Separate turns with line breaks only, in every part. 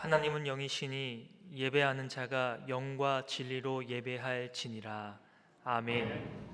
하나님은 영이시니 예배하는 자가 영과 진리로 예배할지니라. 아멘.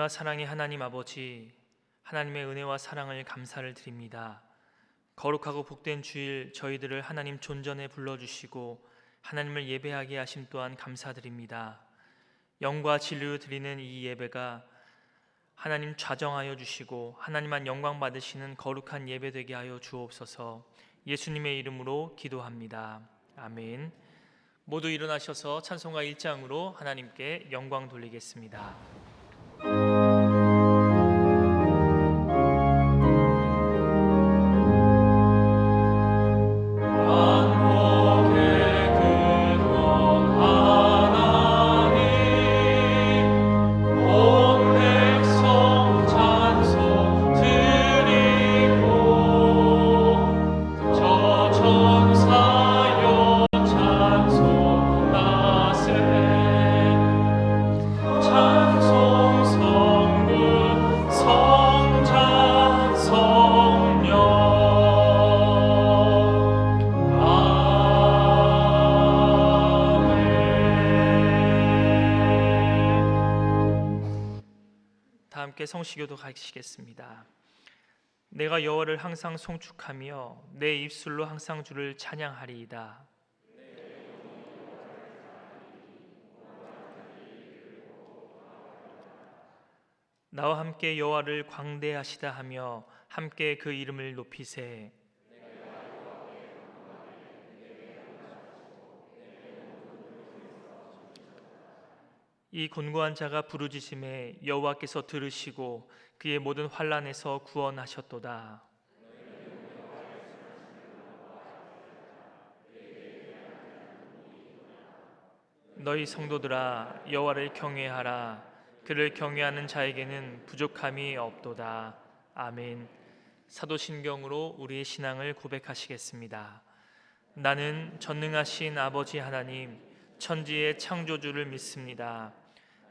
은혜와 사랑의 하나님 아버지, 하나님의 은혜와 사랑을 감사를 드립니다. 거룩하고 복된 주일 저희들을 하나님 존전에 불러주시고 하나님을 예배하게 하심 또한 감사드립니다. 영과 진리로 드리는 이 예배가 하나님 좌정하여 주시고 하나님만 영광 받으시는 거룩한 예배 되게 하여 주옵소서. 예수님의 이름으로 기도합니다. 아멘. 모두 일어나셔서 찬송가 1장으로 하나님께 영광 돌리겠습니다. 함께 성시교도 가시겠습니다. 내가 여호와를 항상 송축하며 내 입술로 항상 주를 찬양하리이다. 나와 함께 여호와를 광대하시다 하며 함께 그 이름을 높이세. 이 곤고한 자가 부르짖음에 여호와께서 들으시고 그의 모든 환난에서 구원하셨도다. 너희 성도들아 여호와를 경외하라. 그를 경외하는 자에게는 부족함이 없도다. 아멘. 사도신경으로 우리의 신앙을 고백하시겠습니다. 나는 전능하신 아버지 하나님 천지의 창조주를 믿습니다.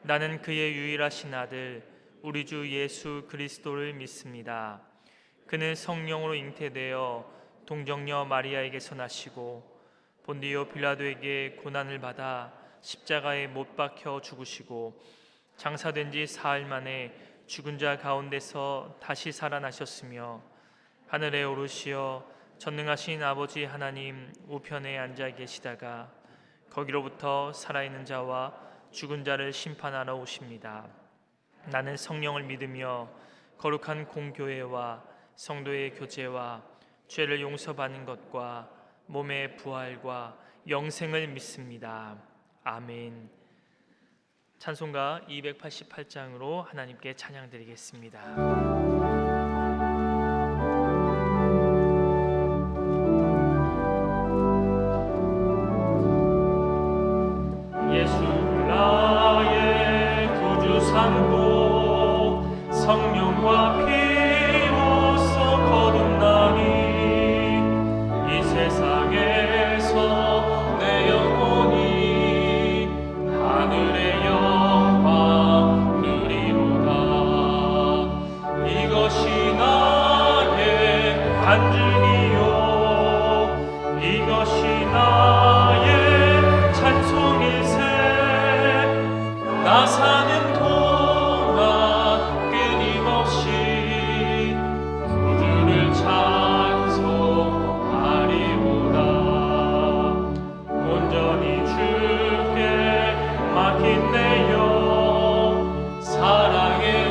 나는 그의 유일하신 아들 우리 주 예수 그리스도를 믿습니다. 그는 성령으로 잉태되어 동정녀 마리아에게서 나시고 본디오 빌라도에게 고난을 받아 십자가에 못 박혀 죽으시고 장사된 지 사흘 만에 죽은 자 가운데서 다시 살아나셨으며 하늘에 오르시어 전능하신 아버지 하나님 우편에 앉아 계시다가 거기로부터 살아있는 자와 죽은 자를 심판하러 오십니다. 나는 성령을 믿으며 거룩한 공교회와 성도의 교제와 죄를 용서받는 것과 몸의 부활과 영생을 믿습니다. 아멘. 찬송가 288장으로 하나님께 찬양드리겠습니다. 성령과 피로써 거듭나니 이 세상에서 내 영혼이 하늘의 영광 누리로다. 이것이 나의 간증이요 이것이 나의 찬송일세. 나 사는 사랑의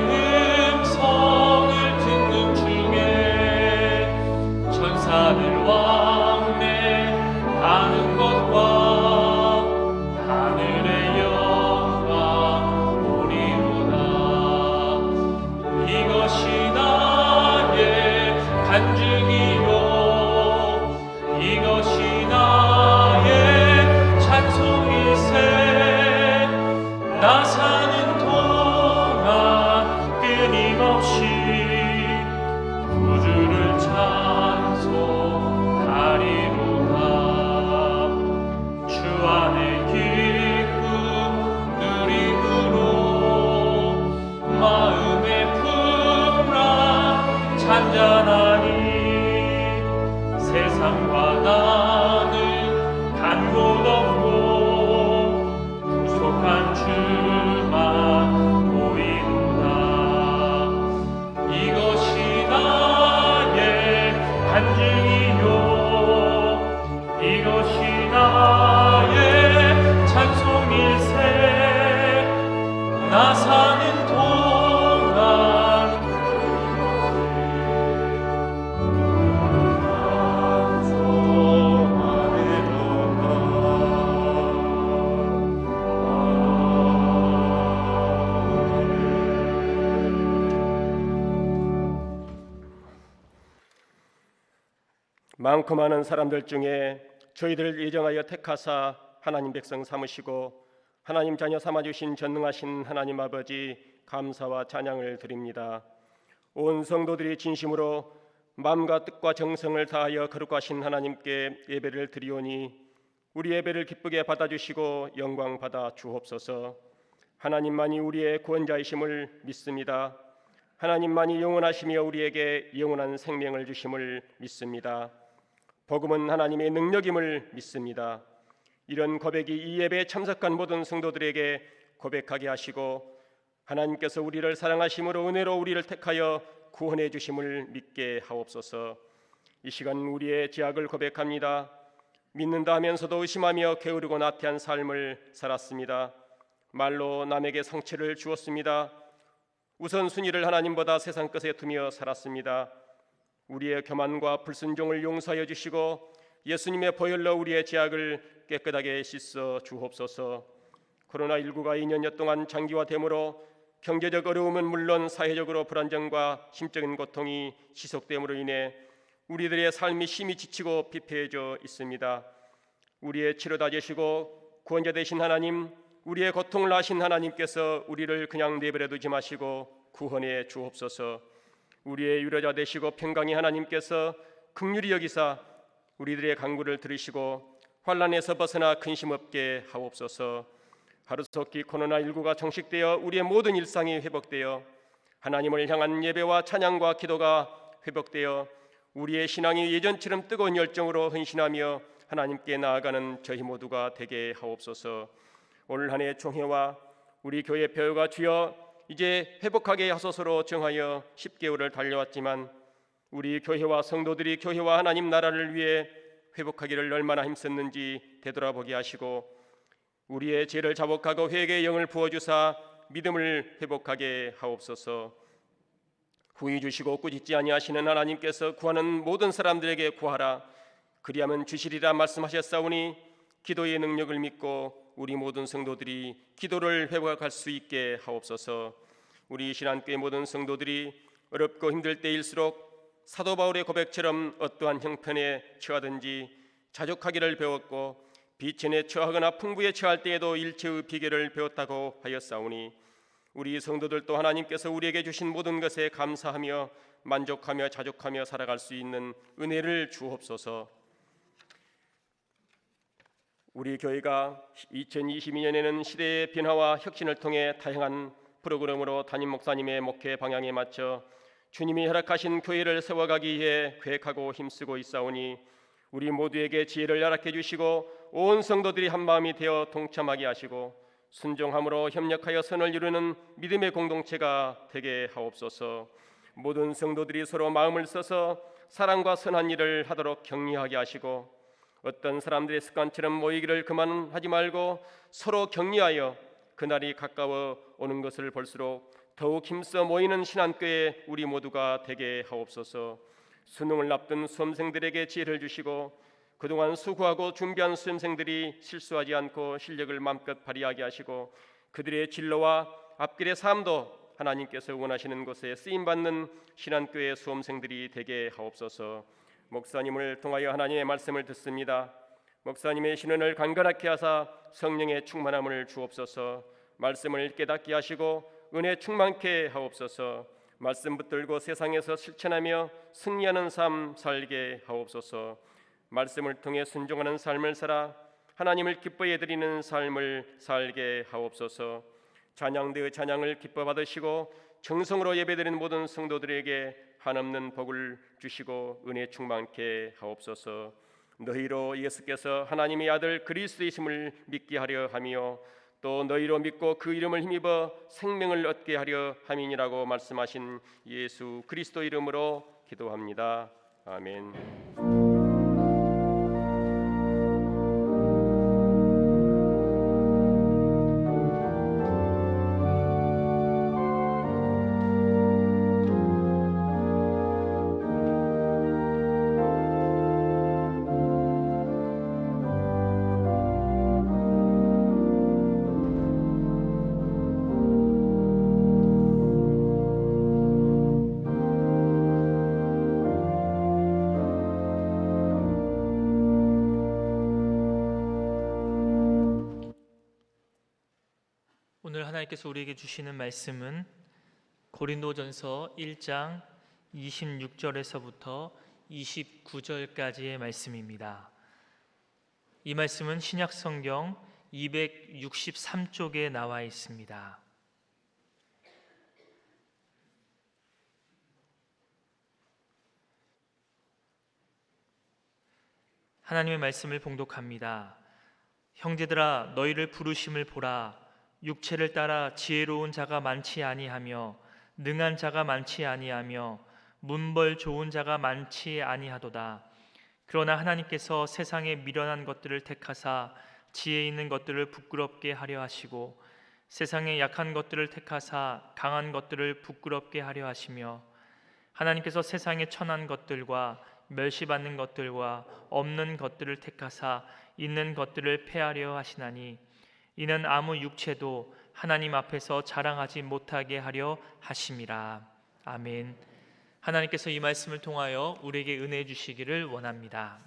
음성을 듣는 중에 천사 간증이요 이것이 나의 찬송일세 나 사는 동안 끊임없이 구주를 찬송하리로다 주 안에 기쁨 누림으로 마음의 풍랑 잔잔하니 세상과 나는 간 곳 없고 구속한 주만 보이도다 이것이 나의 간증이요 이것이 나의 찬송일세 나 사는 동안
많고 많은 사람들 중에 저희들을 예정하여 택하사 하나님 백성 삼으시고 하나님 자녀 삼아주신 전능하신 하나님 아버지 감사와 찬양을 드립니다. 온 성도들이 진심으로 마음과 뜻과 정성을 다하여 거룩하신 하나님께 예배를 드리오니 우리 예배를 기쁘게 받아주시고 영광 받아 주옵소서. 하나님만이 우리의 구원자이심을 믿습니다. 하나님만이 영원하시며 우리에게 영원한 생명을 주심을 믿습니다. 복음은 하나님의 능력임을 믿습니다. 이런 고백이 이 예배에 참석한 모든 성도들에게 고백하게 하시고 하나님께서 우리를 사랑하심으로 은혜로 우리를 택하여 구원해 주심을 믿게 하옵소서. 이 시간 우리의 죄악을 고백합니다. 믿는다 하면서도 의심하며 게으르고 나태한 삶을 살았습니다. 말로 남에게 상처를 주었습니다. 우선순위를 하나님보다 세상 것에 두며 살았습니다. 우리의 교만과 불순종을 용서하여 주시고 예수님의 보혈로 우리의 죄악을 깨끗하게 씻어 주옵소서. 코로나19가 2년여 동안 장기화됨으로 경제적 어려움은 물론 사회적으로 불안정과 심적인 고통이 지속됨으로 인해 우리들의 삶이 심히 지치고 피폐해져 있습니다. 우리의 치료다 되시고 구원자 되신 하나님, 우리의 고통을 아신 하나님께서 우리를 그냥 내버려 두지 마시고 구원해 주옵소서. 우리의 유로자 되시고 평강의 하나님께서 긍휼히 여기사 우리들의 간구를 들으시고 환난에서 벗어나 근심 없게 하옵소서. 하루속히 코로나19가 종식되어 우리의 모든 일상이 회복되어 하나님을 향한 예배와 찬양과 기도가 회복되어 우리의 신앙이 예전처럼 뜨거운 열정으로 헌신하며 하나님께 나아가는 저희 모두가 되게 하옵소서. 올 한 해 총회와 우리 교회 배우가 주여 이제 회복하게 하소서로 정하여 10개월을 달려왔지만 우리 교회와 성도들이 교회와 하나님 나라를 위해 회복하기를 얼마나 힘썼는지 되돌아보게 하시고 우리의 죄를 자복하고 회개의 영을 부어주사 믿음을 회복하게 하옵소서. 후히 주시고 꾸짖지 아니하시는 하나님께서 구하는 모든 사람들에게 구하라 그리하면 주시리라 말씀하셨사오니 기도의 능력을 믿고 우리 모든 성도들이 기도를 회복할 수 있게 하옵소서. 우리 신한교회 모든 성도들이 어렵고 힘들 때일수록 사도 바울의 고백처럼 어떠한 형편에 처하든지 자족하기를 배웠고 비천에 처하거나 풍부에 처할 때에도 일체의 비결을 배웠다고 하였사오니 우리 성도들도 하나님께서 우리에게 주신 모든 것에 감사하며 만족하며 자족하며 살아갈 수 있는 은혜를 주옵소서. 우리 교회가 2022년에는 시대의 변화와 혁신을 통해 다양한 프로그램으로 담임 목사님의 목회 방향에 맞춰 주님이 허락하신 교회를 세워가기 위해 계획하고 힘쓰고 있사오니 우리 모두에게 지혜를 허락해 주시고 온 성도들이 한마음이 되어 동참하게 하시고 순종함으로 협력하여 선을 이루는 믿음의 공동체가 되게 하옵소서. 모든 성도들이 서로 마음을 써서 사랑과 선한 일을 하도록 격려하게 하시고 어떤 사람들의 습관처럼 모이기를 그만하지 말고 서로 격려하여 그날이 가까워 오는 것을 볼수록 더욱 힘써 모이는 신한교회 우리 모두가 되게 하옵소서. 수능을 앞둔 수험생들에게 지혜를 주시고 그동안 수고하고 준비한 수험생들이 실수하지 않고 실력을 마음껏 발휘하게 하시고 그들의 진로와 앞길의 삶도 하나님께서 원하시는 곳에 쓰임받는 신안교회 수험생들이 되게 하옵소서. 목사님을 통하여 하나님의 말씀을 듣습니다. 목사님의 신원을 간결하게 하사 성령의 충만함을 주옵소서. 말씀을 깨닫게 하시고 은혜 충만케 하옵소서. 말씀 붙들고 세상에서 실천하며 승리하는 삶 살게 하옵소서. 말씀을 통해 순종하는 삶을 살아 하나님을 기뻐해 드리는 삶을 살게 하옵소서. 찬양되어 찬양을 기뻐 받으시고 정성으로 예배드리는 모든 성도들에게 한없는 복을 주시고 은혜 충만케 하옵소서. 너희로 예수께서 하나님의 아들 그리스도이심을 믿게 하려 하며 또 너희로 믿고 그 이름을 힘입어 생명을 얻게 하려 함이니라고 말씀하신 예수 그리스도 이름으로 기도합니다. 아멘.
오늘 하나님께서 우리에게 주시는 말씀은 고린도전서 1장 26절에서부터 29절까지의 말씀입니다. 이 말씀은 신약성경 263쪽에 나와 있습니다. 하나님의 말씀을 봉독합니다. 형제들아, 너희를 부르심을 보라. 육체를 따라 지혜로운 자가 많지 아니하며 능한 자가 많지 아니하며 문벌 좋은 자가 많지 아니하도다. 그러나 하나님께서 세상에 미련한 것들을 택하사 지혜 있는 것들을 부끄럽게 하려 하시고 세상에 약한 것들을 택하사 강한 것들을 부끄럽게 하려 하시며 하나님께서 세상에 천한 것들과 멸시받는 것들과 없는 것들을 택하사 있는 것들을 폐하려 하시나니 이는 아무 육체도 하나님 앞에서 자랑하지 못하게 하려 하심이라. 아멘. 하나님께서 이 말씀을 통하여 우리에게 은혜 주시기를 원합니다.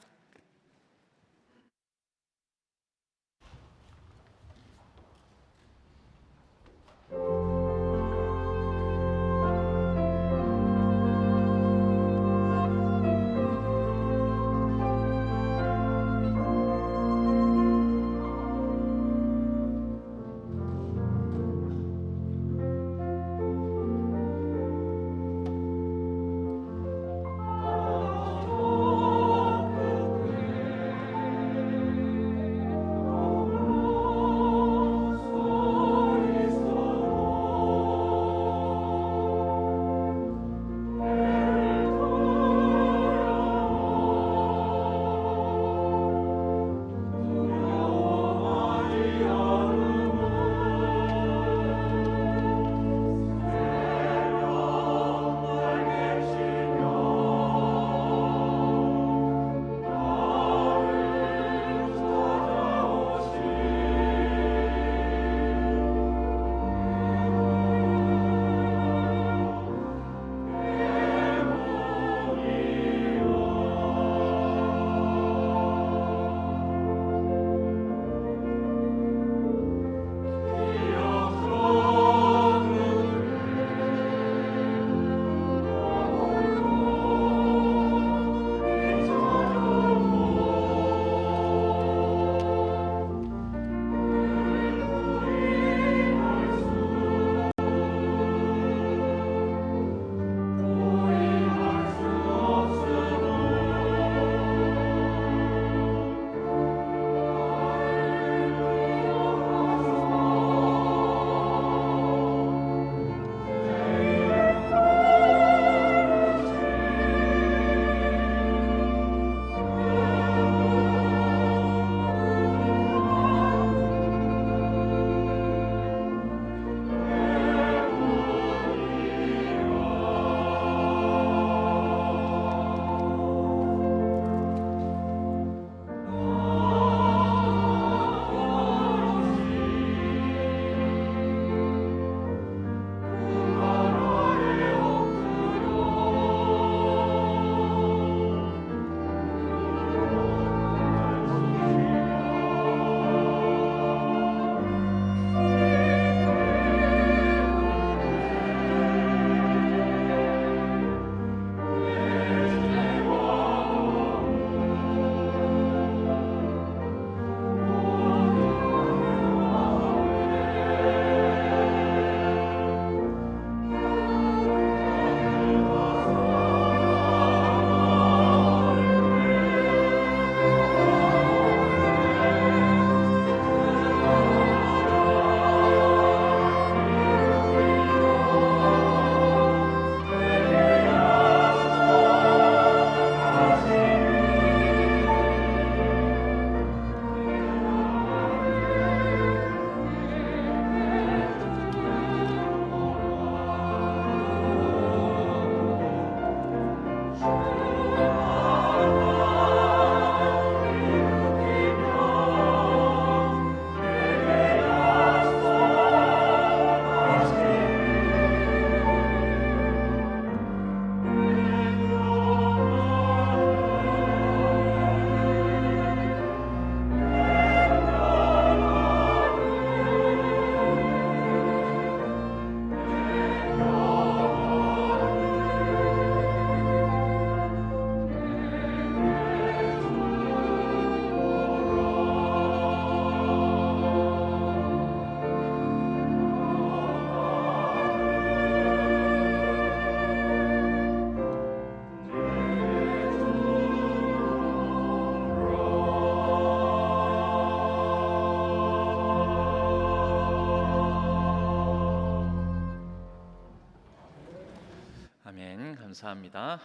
아멘. 감사합니다.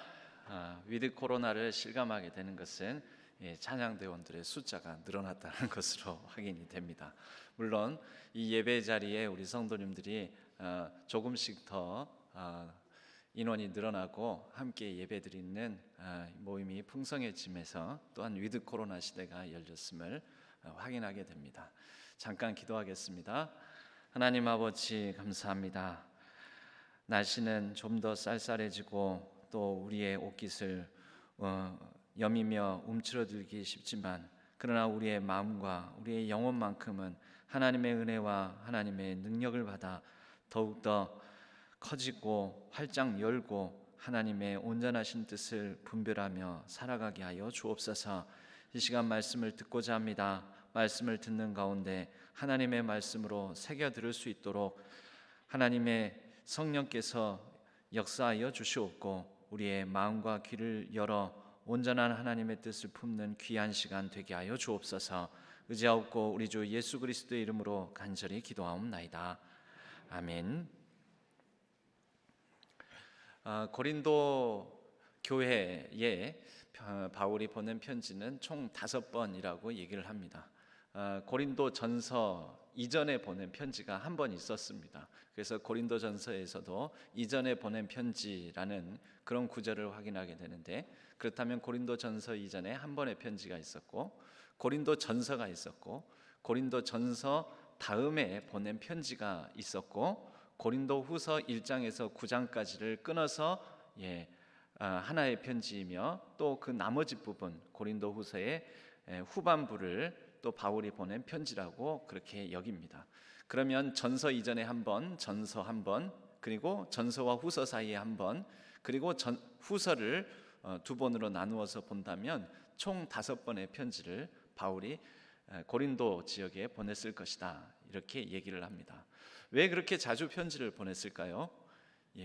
위드 코로나를 실감하게 되는 것은 찬양대원들의 숫자가 늘어났다는 것으로 확인이 됩니다. 물론 이 예배 자리에 우리 성도님들이 조금씩 더 인원이 늘어나고 함께 예배드리는 모임이 풍성해지면서 또한 위드 코로나 시대가 열렸음을 확인하게 됩니다. 잠깐 기도하겠습니다. 하나님 아버지 감사합니다. 날씨는 좀 더 쌀쌀해지고 또 우리의 옷깃을 여미며 움츠러들기 쉽지만 그러나 우리의 마음과 우리의 영혼만큼은 하나님의 은혜와 하나님의 능력을 받아 더욱더 커지고 활짝 열고 하나님의 온전하신 뜻을 분별하며 살아가게 하여 주옵소서. 이 시간 말씀을 듣고자 합니다. 말씀을 듣는 가운데 하나님의 말씀으로 새겨 들을 수 있도록 하나님의 성령께서 역사하여 주시옵고 우리의 마음과 귀를 열어 온전한 하나님의 뜻을 품는 귀한 시간 되게 하여 주옵소서. 의지하옵고 우리 주 예수 그리스도의 이름으로 간절히 기도하옵나이다. 아멘. 고린도 교회에 바울이 보낸 편지는 총 5번이라고 얘기를 합니다. 고린도 전서 이전에 보낸 편지가 한 번 있었습니다. 그래서 고린도 전서에서도 이전에 보낸 편지라는 그런 구절을 확인하게 되는데, 그렇다면 고린도 전서 이전에 한 번의 편지가 있었고 고린도 전서가 있었고 고린도 전서 다음에 보낸 편지가 있었고 고린도 후서 1장에서 9장까지를 끊어서 하나의 편지이며 또 그 나머지 부분 고린도 후서의 후반부를 또 바울이 보낸 편지라고 그렇게 여깁니다. 그러면 전서 이전에 한 번, 전서 한 번, 그리고 전서와 후서 사이에 한 번, 그리고 후서를 두 번으로 나누어서 본다면 총 5번의 편지를 바울이 고린도 지역에 보냈을 것이다, 이렇게 얘기를 합니다. 왜 그렇게 자주 편지를 보냈을까요?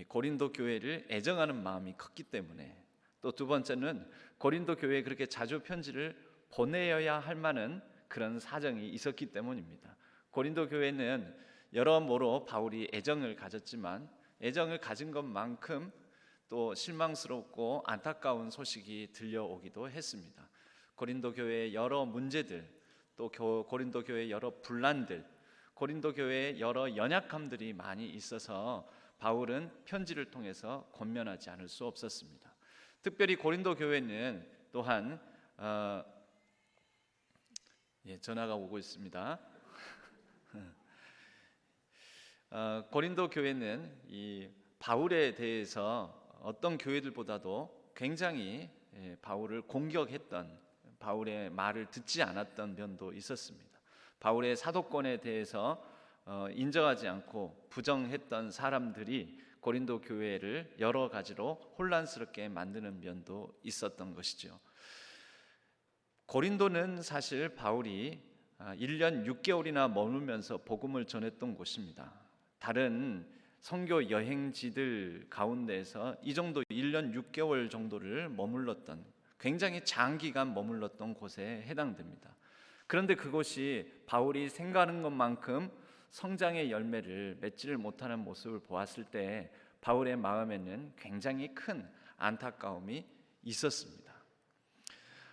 고린도 교회를 애정하는 마음이 컸기 때문에, 또 두 번째는 고린도 교회에 그렇게 자주 편지를 보내어야 할 만한 그런 사정이 있었기 때문입니다. 고린도 교회는 여러모로 바울이 애정을 가졌지만 애정을 가진 것만큼 또 실망스럽고 안타까운 소식이 들려오기도 했습니다. 고린도 교회의 여러 문제들, 또 고린도 교회의 여러 분란들, 고린도 교회의 여러 연약함들이 많이 있어서 바울은 편지를 통해서 권면하지 않을 수 없었습니다. 특별히 고린도 교회는 또한 전화가 오고 있습니다. 고린도 교회는 이 바울에 대해서 어떤 교회들보다도 굉장히 바울을 공격했던, 바울의 말을 듣지 않았던 면도 있었습니다. 바울의 사도권에 대해서 인정하지 않고 부정했던 사람들이 고린도 교회를 여러 가지로 혼란스럽게 만드는 면도 있었던 것이죠. 고린도는 사실 바울이 1년 6개월이나 머물면서 복음을 전했던 곳입니다. 다른 선교 여행지들 가운데에서 이 정도 1년 6개월 정도를 머물렀던, 굉장히 장기간 머물렀던 곳에 해당됩니다. 그런데 그곳이 바울이 생각하는 것만큼 성장의 열매를 맺지를 못하는 모습을 보았을 때 바울의 마음에는 굉장히 큰 안타까움이 있었습니다.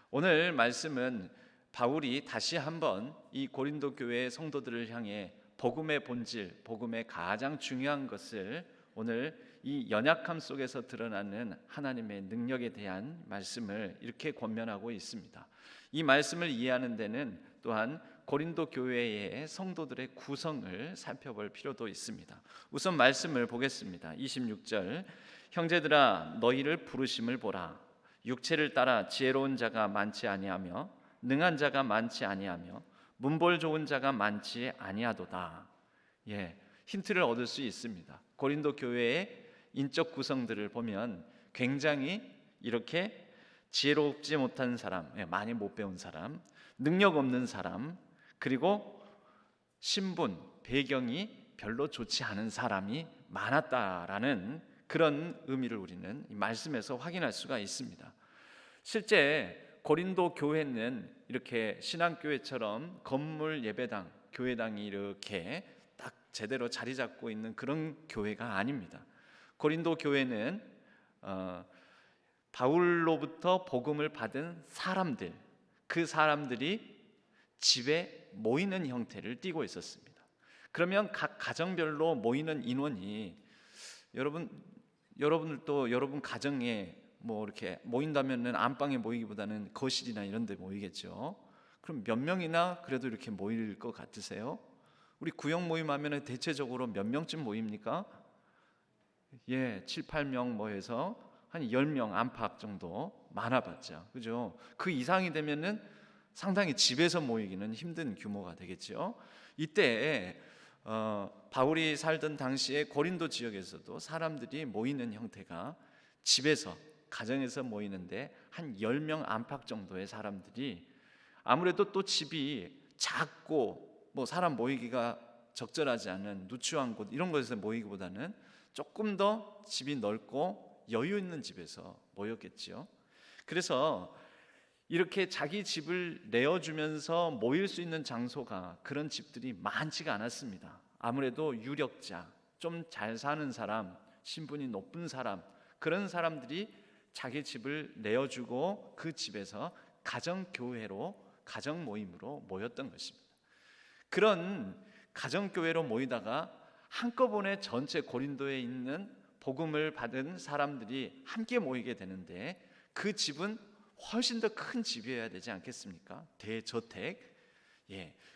오늘 말씀은 바울이 다시 한번 이 고린도 교회의 성도들을 향해 복음의 본질, 복음의 가장 중요한 것을 오늘 이 연약함 속에서 드러나는 하나님의 능력에 대한 말씀을 이렇게 권면하고 있습니다. 이 말씀을 이해하는 데는 또한 고린도 교회의 성도들의 구성을 살펴볼 필요도 있습니다. 우선 말씀을 보겠습니다. 26절, 형제들아 너희를 부르심을 보라. 육체를 따라 지혜로운 자가 많지 아니하며 능한 자가 많지 아니하며 문벌 좋은 자가 많지 아니하도다. 힌트를 얻을 수 있습니다. 고린도 교회의 인적 구성들을 보면 굉장히 이렇게 지혜롭지 못한 사람, 많이 못 배운 사람, 능력 없는 사람, 그리고 신분, 배경이 별로 좋지 않은 사람이 많았다라는 그런 의미를 우리는 이 말씀에서 확인할 수가 있습니다. 실제 고린도 교회는 이렇게 신앙교회처럼 건물 예배당, 교회당이 이렇게 딱 제대로 자리 잡고 있는 그런 교회가 아닙니다. 고린도 교회는 바울로부터 복음을 받은 사람들, 그 사람들이 집에 모이는 형태를 띠고 있었습니다. 그러면 각 가정별로 모이는 인원이 여러분들도 여러분 가정에 뭐 이렇게 모인다면은 안방에 모이기보다는 거실이나 이런 데 모이겠죠. 그럼 몇 명이나 그래도 이렇게 모일 것 같으세요? 우리 구역 모임하면 대체적으로 몇 명쯤 모입니까? 7, 8명 모여서 한 10명 안팎 정도 많아봤자, 그죠? 그 이상이 되면은 상당히 집에서 모이기는 힘든 규모가 되겠죠. 이때 바울이 살던 당시에 고린도 지역에서도 사람들이 모이는 형태가 집에서, 가정에서 모이는데 한 10명 안팎 정도의 사람들이, 아무래도 또 집이 작고 뭐 사람 모이기가 적절하지 않은 누추한 곳 이런 곳에서 모이기보다는 조금 더 집이 넓고 여유 있는 집에서 모였겠죠. 그래서 이렇게 자기 집을 내어주면서 모일 수 있는 장소가, 그런 집들이 많지가 않았습니다. 아무래도 유력자, 좀 잘 사는 사람, 신분이 높은 사람, 그런 사람들이 자기 집을 내어주고 그 집에서 가정교회로, 가정모임으로 모였던 것입니다. 그런 가정교회로 모이다가 한꺼번에 전체 고린도에 있는 복음을 받은 사람들이 함께 모이게 되는데, 그 집은 훨씬 더 큰 집이어야 되지 않겠습니까? 대저택.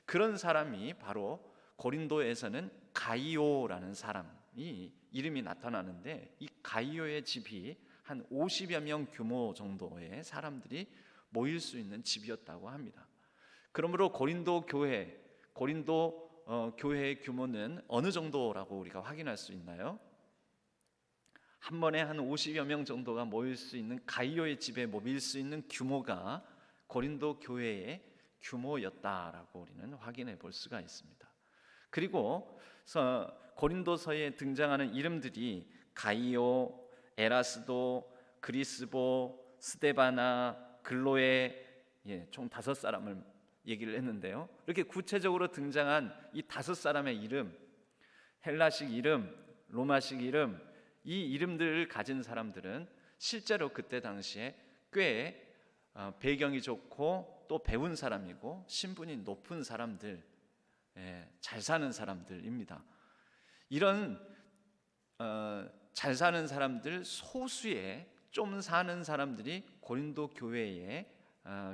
그런 사람이 바로 고린도에서는 가이오라는 사람이 이름이 나타나는데, 이 가이오의 집이 한 50여 명 규모 정도의 사람들이 모일 수 있는 집이었다고 합니다. 그러므로 고린도 교회의 규모는 어느 정도라고 우리가 확인할 수 있나요? 한 번에 한 50여 명 정도가 모일 수 있는, 가이오의 집에 모일 수 있는 규모가 고린도 교회의 규모였다라고 우리는 확인해 볼 수가 있습니다. 그리고 고린도서에 등장하는 이름들이 가이오, 에라스도, 그리스보, 스데바나, 글로에, 총 5사람을 얘기를 했는데요. 이렇게 구체적으로 등장한 이 5사람의 이름, 헬라식 이름, 로마식 이름, 이 이름들을 가진 사람들은 실제로 그때 당시에 꽤 배경이 좋고 또 배운 사람이고 신분이 높은 사람들, 잘 사는 사람들입니다. 이런 잘 사는 사람들 소수의 좀 사는 사람들이 고린도 교회의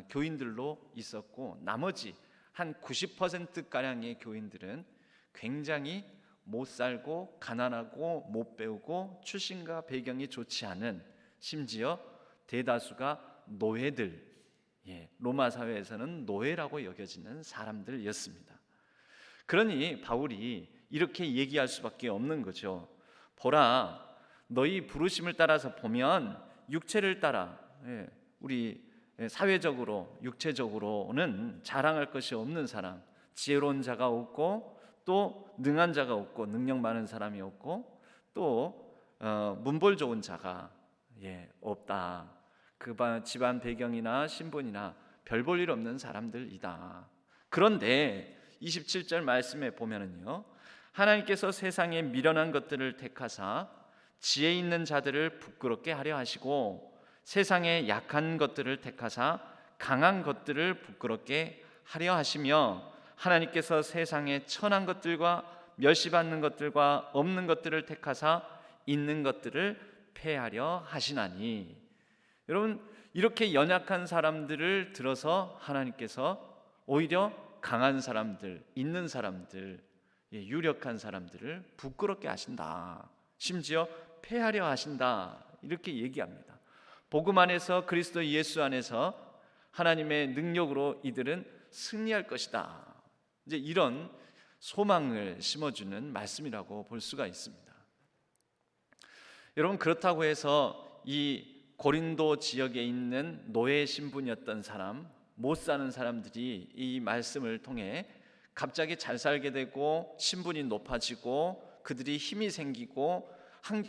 교인들로 있었고, 나머지 한 90%가량의 교인들은 굉장히 못 살고 가난하고 못 배우고 출신과 배경이 좋지 않은, 심지어 대다수가 노예들, 로마 사회에서는 노예라고 여겨지는 사람들이었습니다. 그러니 바울이 이렇게 얘기할 수밖에 없는 거죠. 보라, 너희 부르심을 따라서 보면 육체를 따라, 우리 사회적으로 육체적으로는 자랑할 것이 없는 사람, 지혜로운 자가 없고 또 능한 자가 없고 능력 많은 사람이 없고 또 문벌 좋은 자가 없다. 그 집안 배경이나 신분이나 별 볼 일 없는 사람들이다. 그런데 27절 말씀에 보면은요, 하나님께서 세상에 미련한 것들을 택하사 지혜 있는 자들을 부끄럽게 하려 하시고 세상에 약한 것들을 택하사 강한 것들을 부끄럽게 하려 하시며, 하나님께서 세상에 천한 것들과 멸시받는 것들과 없는 것들을 택하사 있는 것들을 폐하려 하시나니. 여러분, 이렇게 연약한 사람들을 들어서 하나님께서 오히려 강한 사람들, 있는 사람들, 유력한 사람들을 부끄럽게 하신다. 심지어 폐하려 하신다. 이렇게 얘기합니다. 복음 안에서, 그리스도 예수 안에서 하나님의 능력으로 이들은 승리할 것이다. 이제 이런 소망을 심어주는 말씀이라고 볼 수가 있습니다. 여러분, 그렇다고 해서 이 고린도 지역에 있는 노예 신분이었던 사람, 못 사는 사람들이 이 말씀을 통해 갑자기 잘 살게 되고 신분이 높아지고 그들이 힘이 생기고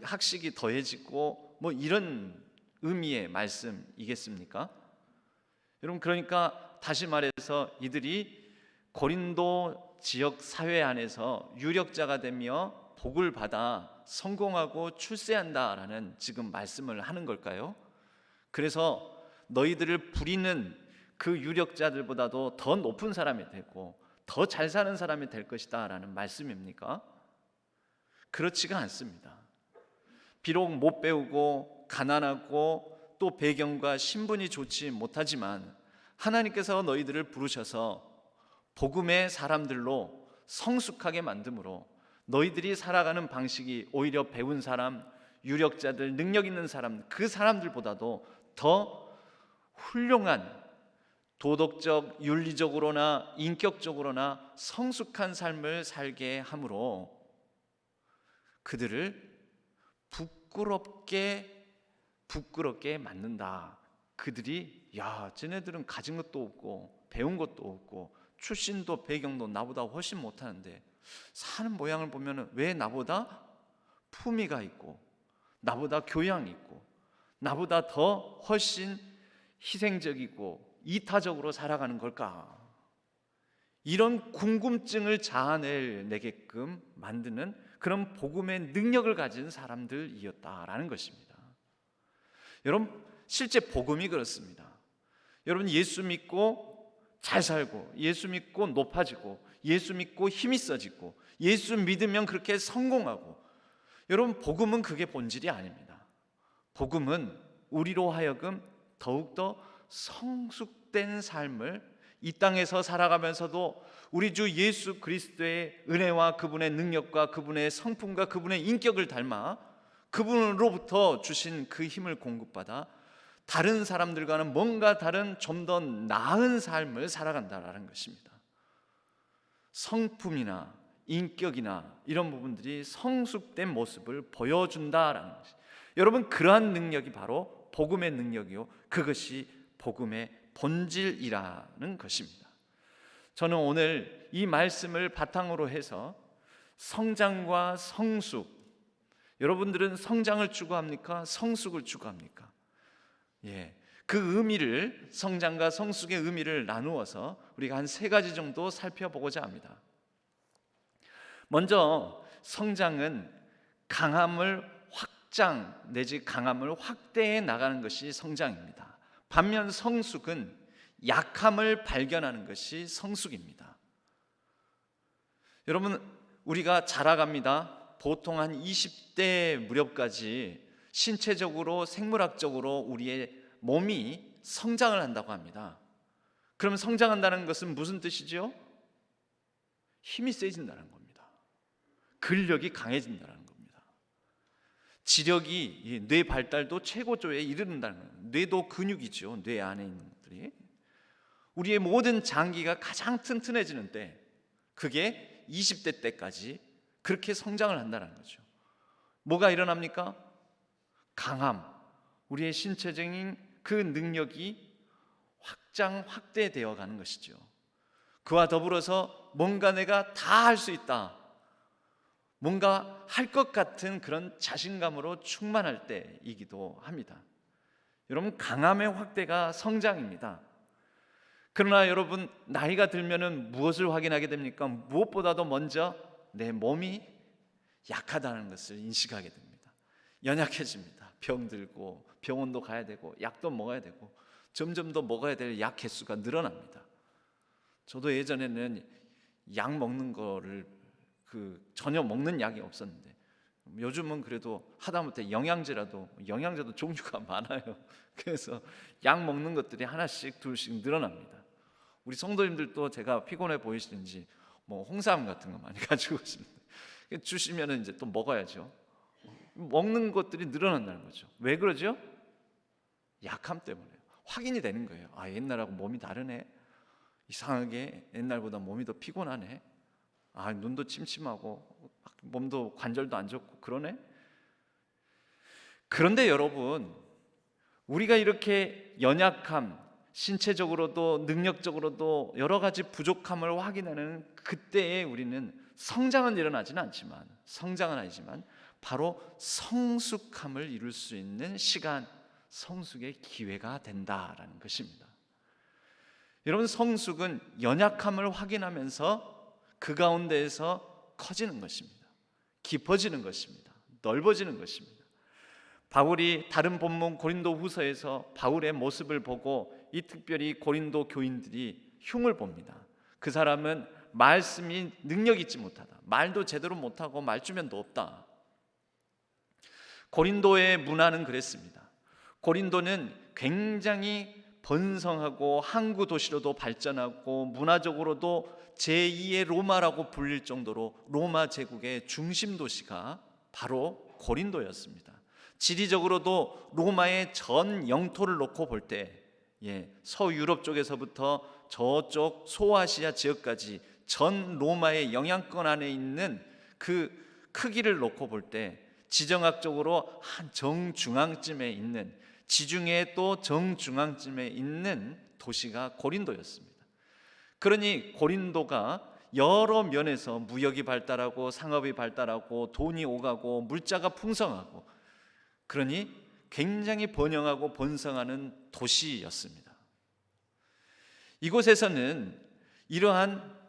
학식이 더해지고 뭐 이런 의미의 말씀이겠습니까? 여러분, 그러니까 다시 말해서 이들이 고린도 지역 사회 안에서 유력자가 되며 복을 받아 성공하고 출세한다라는 지금 말씀을 하는 걸까요? 그래서 너희들을 부리는 그 유력자들보다도 더 높은 사람이 되고 더 잘 사는 사람이 될 것이다 라는 말씀입니까? 그렇지가 않습니다. 비록 못 배우고 가난하고 또 배경과 신분이 좋지 못하지만 하나님께서 너희들을 부르셔서 복음의 사람들로 성숙하게 만듦으로 너희들이 살아가는 방식이 오히려 배운 사람, 유력자들, 능력 있는 사람, 그 사람들보다도 더 훌륭한 도덕적, 윤리적으로나 인격적으로나 성숙한 삶을 살게 함으로 그들을 부끄럽게 만든다. 그들이 쟤네들은 가진 것도 없고 배운 것도 없고 출신도 배경도 나보다 훨씬 못하는데 사는 모양을 보면 왜 나보다 품위가 있고 나보다 교양이 있고 나보다 더 훨씬 희생적이고 이타적으로 살아가는 걸까? 이런 궁금증을 자아내게끔 만드는 그런 복음의 능력을 가진 사람들이었다라는 것입니다. 여러분, 실제 복음이 그렇습니다. 여러분, 예수 믿고 잘 살고 예수 믿고 높아지고 예수 믿고 힘이 써지고 예수 믿으면 그렇게 성공하고, 여러분, 복음은 그게 본질이 아닙니다. 복음은 우리로 하여금 더욱더 성숙된 삶을 이 땅에서 살아가면서도 우리 주 예수 그리스도의 은혜와 그분의 능력과 그분의 성품과 그분의 인격을 닮아 그분으로부터 주신 그 힘을 공급받아 다른 사람들과는 뭔가 다른 좀 더 나은 삶을 살아간다라는 것입니다. 성품이나 인격이나 이런 부분들이 성숙된 모습을 보여준다라는 것이, 여러분, 그러한 능력이 바로 복음의 능력이요, 그것이 복음의 본질이라는 것입니다. 저는 오늘 이 말씀을 바탕으로 해서 성장과 성숙, 여러분들은 성장을 추구합니까? 성숙을 추구합니까? 그 의미를, 성장과 성숙의 의미를 나누어서 우리가 한 3가지 정도 살펴보고자 합니다. 먼저 성장은 강함을 확장 내지 강함을 확대해 나가는 것이 성장입니다. 반면 성숙은 약함을 발견하는 것이 성숙입니다. 여러분, 우리가 자라갑니다. 보통 한 20대 무렵까지 신체적으로 생물학적으로 우리의 몸이 성장을 한다고 합니다. 그럼 성장한다는 것은 무슨 뜻이죠? 힘이 세진다는 겁니다. 근력이 강해진다는 겁니다. 지력이, 뇌 발달도 최고조에 이르른다는 거예요. 뇌도 근육이죠. 뇌 안에 있는 것들이. 우리의 모든 장기가 가장 튼튼해지는 때, 그게 20대 때까지 그렇게 성장을 한다는 거죠. 뭐가 일어납니까? 강함, 우리의 신체적인 그 능력이 확대되어 가는 것이죠. 그와 더불어서 뭔가 내가 다 할 수 있다, 뭔가 할 것 같은 그런 자신감으로 충만할 때이기도 합니다. 여러분, 강함의 확대가 성장입니다. 그러나 여러분, 나이가 들면은 무엇을 확인하게 됩니까? 무엇보다도 먼저 내 몸이 약하다는 것을 인식하게 됩니다. 연약해집니다. 병들고 병원도 가야 되고 약도 먹어야 되고 점점 더 먹어야 될 약 개수가 늘어납니다. 저도 예전에는 약 먹는 거를 전혀 먹는 약이 없었는데 요즘은 그래도 하다못해 영양제도 종류가 많아요. 그래서 약 먹는 것들이 하나씩 둘씩 늘어납니다. 우리 성도님들도 제가 피곤해 보이시는지 뭐 홍삼 같은 거 많이 가지고 오시는데 주시면은 이제 또 먹어야죠. 먹는 것들이 늘어난다는 거죠. 왜 그러죠? 약함 때문에요. 확인이 되는 거예요. 아, 옛날하고 몸이 다르네. 이상하게 옛날보다 몸이 더 피곤하네. 아, 눈도 침침하고 몸도 관절도 안 좋고 그러네. 그런데 여러분, 우리가 이렇게 연약함, 신체적으로도 능력적으로도 여러 가지 부족함을 확인하는 그때에 우리는 성장은 일어나지는 않지만, 성장은 아니지만 바로 성숙함을 이룰 수 있는 시간, 성숙의 기회가 된다라는 것입니다. 여러분, 성숙은 연약함을 확인하면서 그 가운데에서 커지는 것입니다. 깊어지는 것입니다. 넓어지는 것입니다. 바울이 다른 본문 고린도 후서에서 바울의 모습을 보고 이 특별히 고린도 교인들이 흉을 봅니다. 그 사람은 말씀이 능력 있지 못하다. 말도 제대로 못하고 말주변도 없다. 고린도의 문화는 그랬습니다. 고린도는 굉장히 번성하고 항구 도시로도 발전하고 문화적으로도 제2의 로마라고 불릴 정도로 로마 제국의 중심 도시가 바로 고린도였습니다. 지리적으로도 로마의 전 영토를 놓고 볼 때 서유럽 쪽에서부터 저쪽 소아시아 지역까지 전 로마의 영향권 안에 있는 그 크기를 놓고 볼 때 지정학적으로 한 정중앙쯤에 있는, 지중해 또 정중앙쯤에 있는 도시가 고린도였습니다. 그러니 고린도가 여러 면에서 무역이 발달하고 상업이 발달하고 돈이 오가고 물자가 풍성하고, 그러니 굉장히 번영하고 번성하는 도시였습니다. 이곳에서는 이러한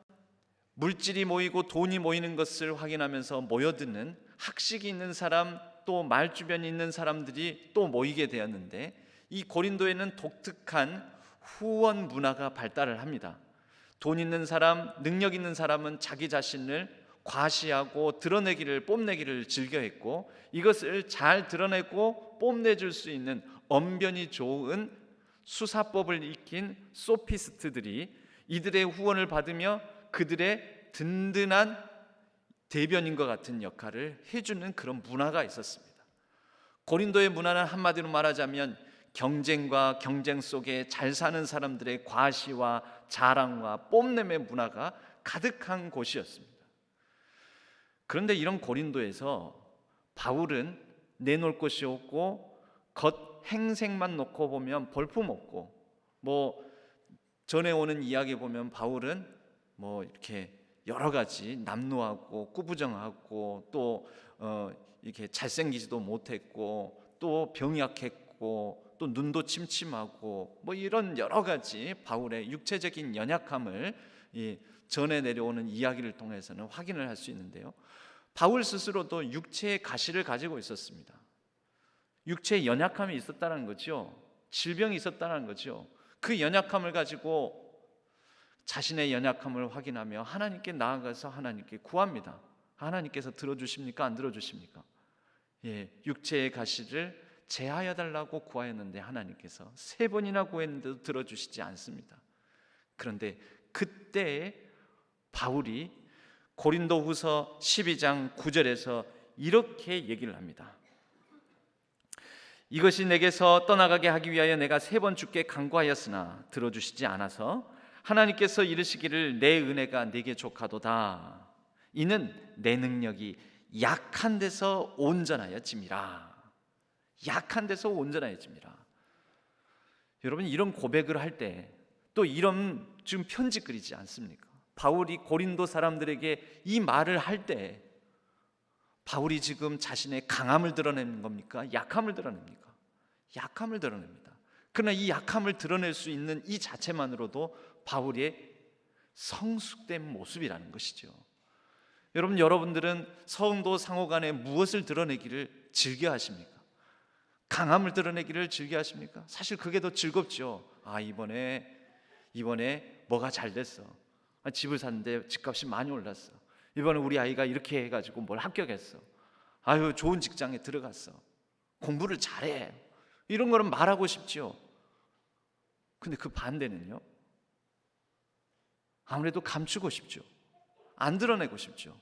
물질이 모이고 돈이 모이는 것을 확인하면서 모여드는 학식이 있는 사람, 또 말주변이 있는 사람들이 또 모이게 되었는데, 이 고린도에는 독특한 후원 문화가 발달을 합니다. 돈 있는 사람, 능력 있는 사람은 자기 자신을 과시하고 드러내기를, 뽐내기를 즐겨했고, 이것을 잘 드러내고 뽐내줄 수 있는 언변이 좋은 수사법을 익힌 소피스트들이 이들의 후원을 받으며 그들의 든든한 대변인과 같은 역할을 해주는 그런 문화가 있었습니다. 고린도의 문화는 한마디로 말하자면 경쟁과 경쟁 속에 잘 사는 사람들의 과시와 자랑과 뽐냄의 문화가 가득한 곳이었습니다. 그런데 이런 고린도에서 바울은 내놓을 것이 없고 겉 행색만 놓고 보면 볼품없고, 전에 오는 이야기 보면 바울은 이렇게 여러 가지 남루하고 꾸부정하고 또 이렇게 잘생기지도 못했고 또 병약했고 또 눈도 침침하고 이런 여러 가지 바울의 육체적인 연약함을 전에 내려오는 이야기를 통해서는 확인을 할 수 있는데요, 바울 스스로도 육체의 가시를 가지고 있었습니다. 육체의 연약함이 있었다는 거죠. 질병이 있었다는 거죠. 그 연약함을 가지고 자신의 연약함을 확인하며 하나님께 나아가서 하나님께 구합니다. 하나님께서 들어주십니까? 안 들어주십니까? 육체의 가시를 제하여 달라고 구하였는데 하나님께서 3번이나 구했는데도 들어주시지 않습니다. 그런데 그때 바울이 고린도후서 12장 9절에서 이렇게 얘기를 합니다. 이것이 내게서 떠나가게 하기 위하여 내가 3번 주께 간구하였으나 들어주시지 않아서 하나님께서 이르시기를 내 은혜가 네게 족하도다. 이는 내 능력이 약한 데서 온전하여짐이라. 약한 데서 온전하여짐이라. 여러분, 이런 고백을 할 때 또 이런 지금 편지 그리지 않습니까? 바울이 고린도 사람들에게 이 말을 할 때 바울이 지금 자신의 강함을 드러내는 겁니까? 약함을 드러냅니까? 약함을 드러냅니다. 그러나 이 약함을 드러낼 수 있는 이 자체만으로도 바울의 성숙된 모습이라는 것이죠. 여러분들은 성도 상호 간에 무엇을 드러내기를 즐겨하십니까? 강함을 드러내기를 즐겨하십니까? 사실 그게 더 즐겁죠. 이번에 뭐가 잘 됐어. 집을 샀는데 집값이 많이 올랐어. 이번에 우리 아이가 이렇게 해가지고 뭘 합격했어. 아유, 좋은 직장에 들어갔어. 공부를 잘해. 이런 거는 말하고 싶지요. 근데 그 반대는요? 아무래도 감추고 싶죠. 안 드러내고 싶죠.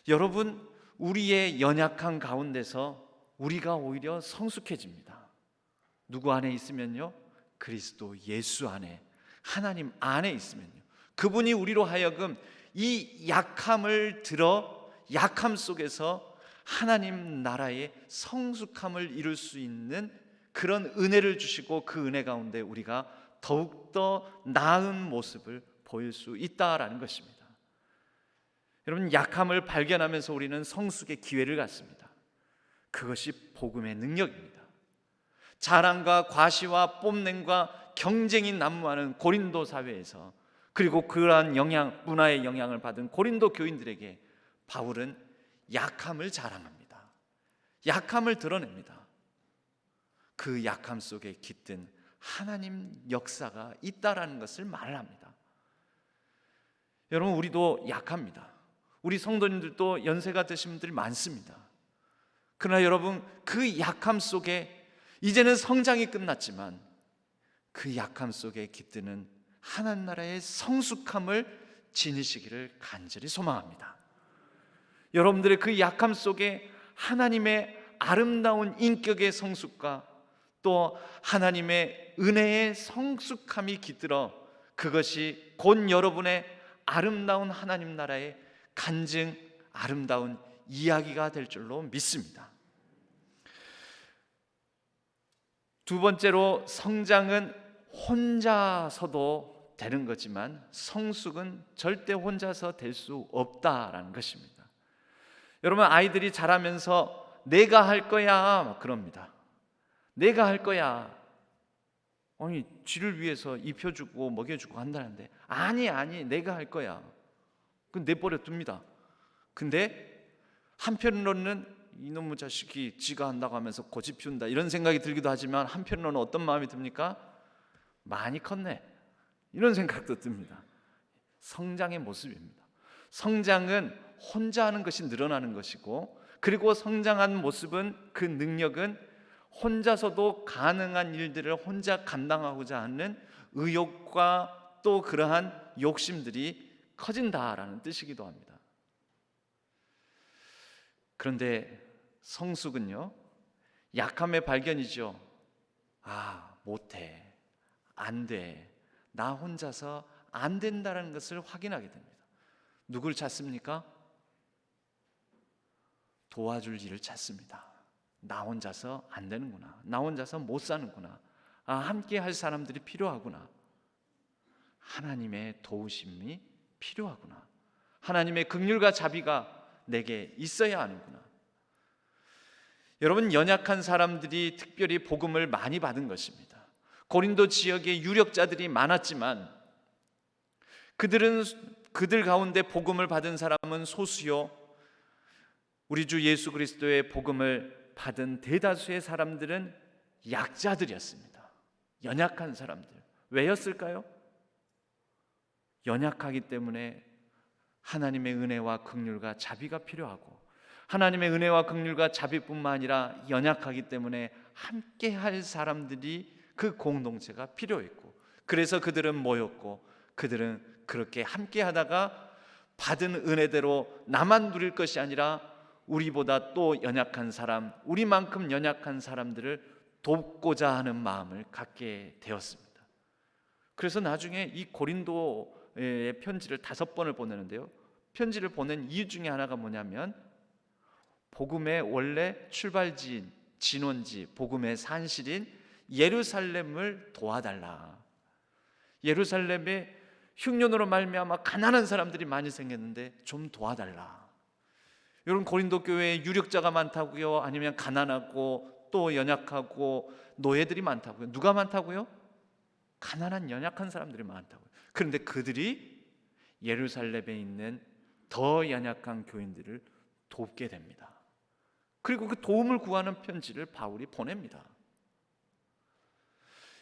여러분, 우리의 연약한 가운데서 우리가 오히려 성숙해집니다. 누구 안에 있으면요? 그리스도 예수 안에, 하나님 안에 있으면요, 그분이 우리로 하여금 이 약함을 들어 약함 속에서 하나님 나라의 성숙함을 이룰 수 있는 그런 은혜를 주시고, 그 은혜 가운데 우리가 더욱더 나은 모습을 보일 수 있다라는 것입니다. 여러분, 약함을 발견하면서 우리는 성숙의 기회를 갖습니다. 그것이 복음의 능력입니다. 자랑과 과시와 뽐냄과 경쟁이 난무하는 고린도 사회에서, 그리고 그러한 문화의 영향을 받은 고린도 교인들에게 바울은 약함을 자랑합니다. 약함을 드러냅니다. 그 약함 속에 깃든 하나님 역사가 있다라는 것을 말을 합니다. 여러분, 우리도 약합니다. 우리 성도님들도 연세가 드신 분들이 많습니다. 그러나 여러분, 그 약함 속에 이제는 성장이 끝났지만 그 약함 속에 깃드는 하나님 나라의 성숙함을 지니시기를 간절히 소망합니다. 여러분들의 그 약함 속에 하나님의 아름다운 인격의 성숙과 또 하나님의 은혜의 성숙함이 깃들어 그것이 곧 여러분의 아름다운 하나님 나라의 간증, 아름다운 이야기가 될 줄로 믿습니다. 두 번째로, 성장은 혼자서도 되는 거지만 성숙은 절대 혼자서 될 수 없다라는 것입니다. 여러분, 아이들이 자라면서 내가 할 거야 막 그럽니다. 내가 할 거야. 아니, 쥐를 위해서 입혀주고 먹여주고 한다는데 아니 내가 할 거야. 그건 내버려 둡니다. 근데 한편으로는 이놈의 자식이 지가 한다고 하면서 고집 피운다 이런 생각이 들기도 하지만, 한편으로는 어떤 마음이 듭니까? 많이 컸네, 이런 생각도 듭니다. 성장의 모습입니다. 성장은 혼자 하는 것이 늘어나는 것이고, 그리고 성장한 모습은, 그 능력은 혼자서도 가능한 일들을 혼자 감당하고자 하는 의욕과 또 그러한 욕심들이 커진다라는 뜻이기도 합니다. 그런데 성숙은요, 약함의 발견이죠. 아, 못해, 안 돼, 나 혼자서 안 된다는 것을 확인하게 됩니다. 누굴 찾습니까? 도와줄 일을 찾습니다. 나 혼자서 안 되는구나, 나 혼자서 못 사는구나, 아, 함께 할 사람들이 필요하구나, 하나님의 도우심이 필요하구나, 하나님의 긍휼과 자비가 내게 있어야 하는구나. 여러분, 연약한 사람들이 특별히 복음을 많이 받은 것입니다. 고린도 지역에 유력자들이 많았지만 그들 가운데 복음을 받은 사람은 소수요, 우리 주 예수 그리스도의 복음을 받은 대다수의 사람들은 약자들이었습니다. 연약한 사람들. 왜였을까요? 연약하기 때문에 하나님의 은혜와 긍휼과 자비가 필요하고, 하나님의 은혜와 긍휼과 자비뿐만 아니라 연약하기 때문에 함께 할 사람들이, 그 공동체가 필요했고, 그래서 그들은 모였고, 그들은 그렇게 함께 하다가 받은 은혜대로 나만 누릴 것이 아니라 우리보다 또 연약한 사람, 우리만큼 연약한 사람들을 돕고자 하는 마음을 갖게 되었습니다. 그래서 나중에 이 고린도의 편지를 5번을 보내는데요, 편지를 보낸 이유 중에 하나가 뭐냐면, 복음의 원래 출발지인, 진원지, 복음의 산실인 예루살렘을 도와달라. 예루살렘에 흉년으로 말미암아 가난한 사람들이 많이 생겼는데 좀 도와달라. 여러분, 고린도 교회에 유력자가 많다고요? 아니면 가난하고 또 연약하고 노예들이 많다고요? 누가 많다고요? 가난한 연약한 사람들이 많다고요. 그런데 그들이 예루살렘에 있는 더 연약한 교인들을 돕게 됩니다. 그리고 그 도움을 구하는 편지를 바울이 보냅니다.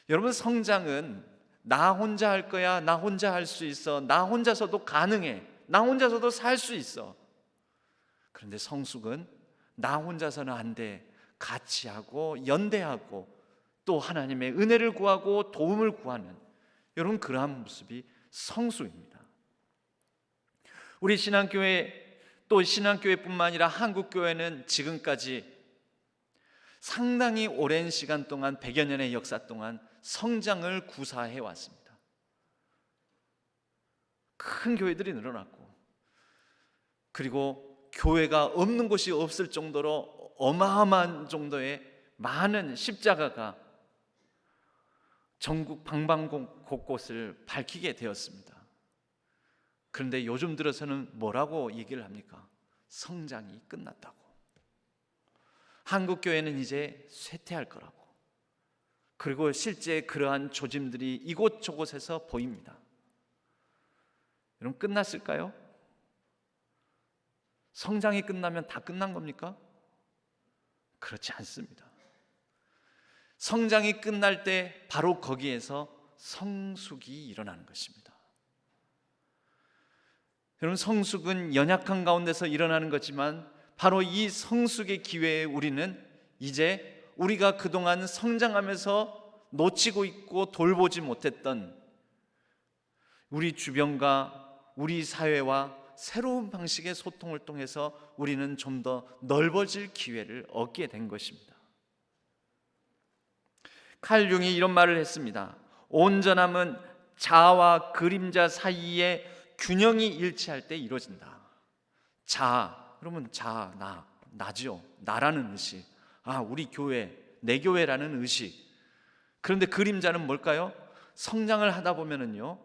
여러분, 성장은 나 혼자 할 거야, 나 혼자 할 수 있어, 나 혼자서도 가능해, 나 혼자서도 살 수 있어, 그런데 성숙은 나 혼자서는 안 돼. 같이 하고 연대하고 또 하나님의 은혜를 구하고 도움을 구하는 이런 그러한 모습이 성숙입니다. 우리 신앙교회 또 신앙교회뿐만 아니라 한국교회는 지금까지 상당히 오랜 시간 동안 100여 년의 역사 동안 성장을 구사해 왔습니다. 큰 교회들이 늘어났고 그리고 교회가 없는 곳이 없을 정도로 어마어마한 정도의 많은 십자가가 전국 방방곳곳을 밝히게 되었습니다. 그런데 요즘 들어서는 뭐라고 얘기를 합니까? 성장이 끝났다고. 한국교회는 이제 쇠퇴할 거라고. 그리고 실제 그러한 조짐들이 이곳저곳에서 보입니다. 여러분, 끝났을까요? 성장이 끝나면 다 끝난 겁니까? 그렇지 않습니다. 성장이 끝날 때 바로 거기에서 성숙이 일어나는 것입니다. 여러분, 성숙은 연약한 가운데서 일어나는 거지만 바로 이 성숙의 기회에 우리는 이제 우리가 그동안 성장하면서 놓치고 있고 돌보지 못했던 우리 주변과 우리 사회와 새로운 방식의 소통을 통해서 우리는 좀 더 넓어질 기회를 얻게 된 것입니다. 칼 융이 이런 말을 했습니다. 온전함은 자와 그림자 사이에 균형이 일치할 때 이루어진다. 자, 그러면 자, 나죠. 나라는 의식. 우리 교회, 내 교회라는 의식. 그런데 그림자는 뭘까요? 성장을 하다 보면은요,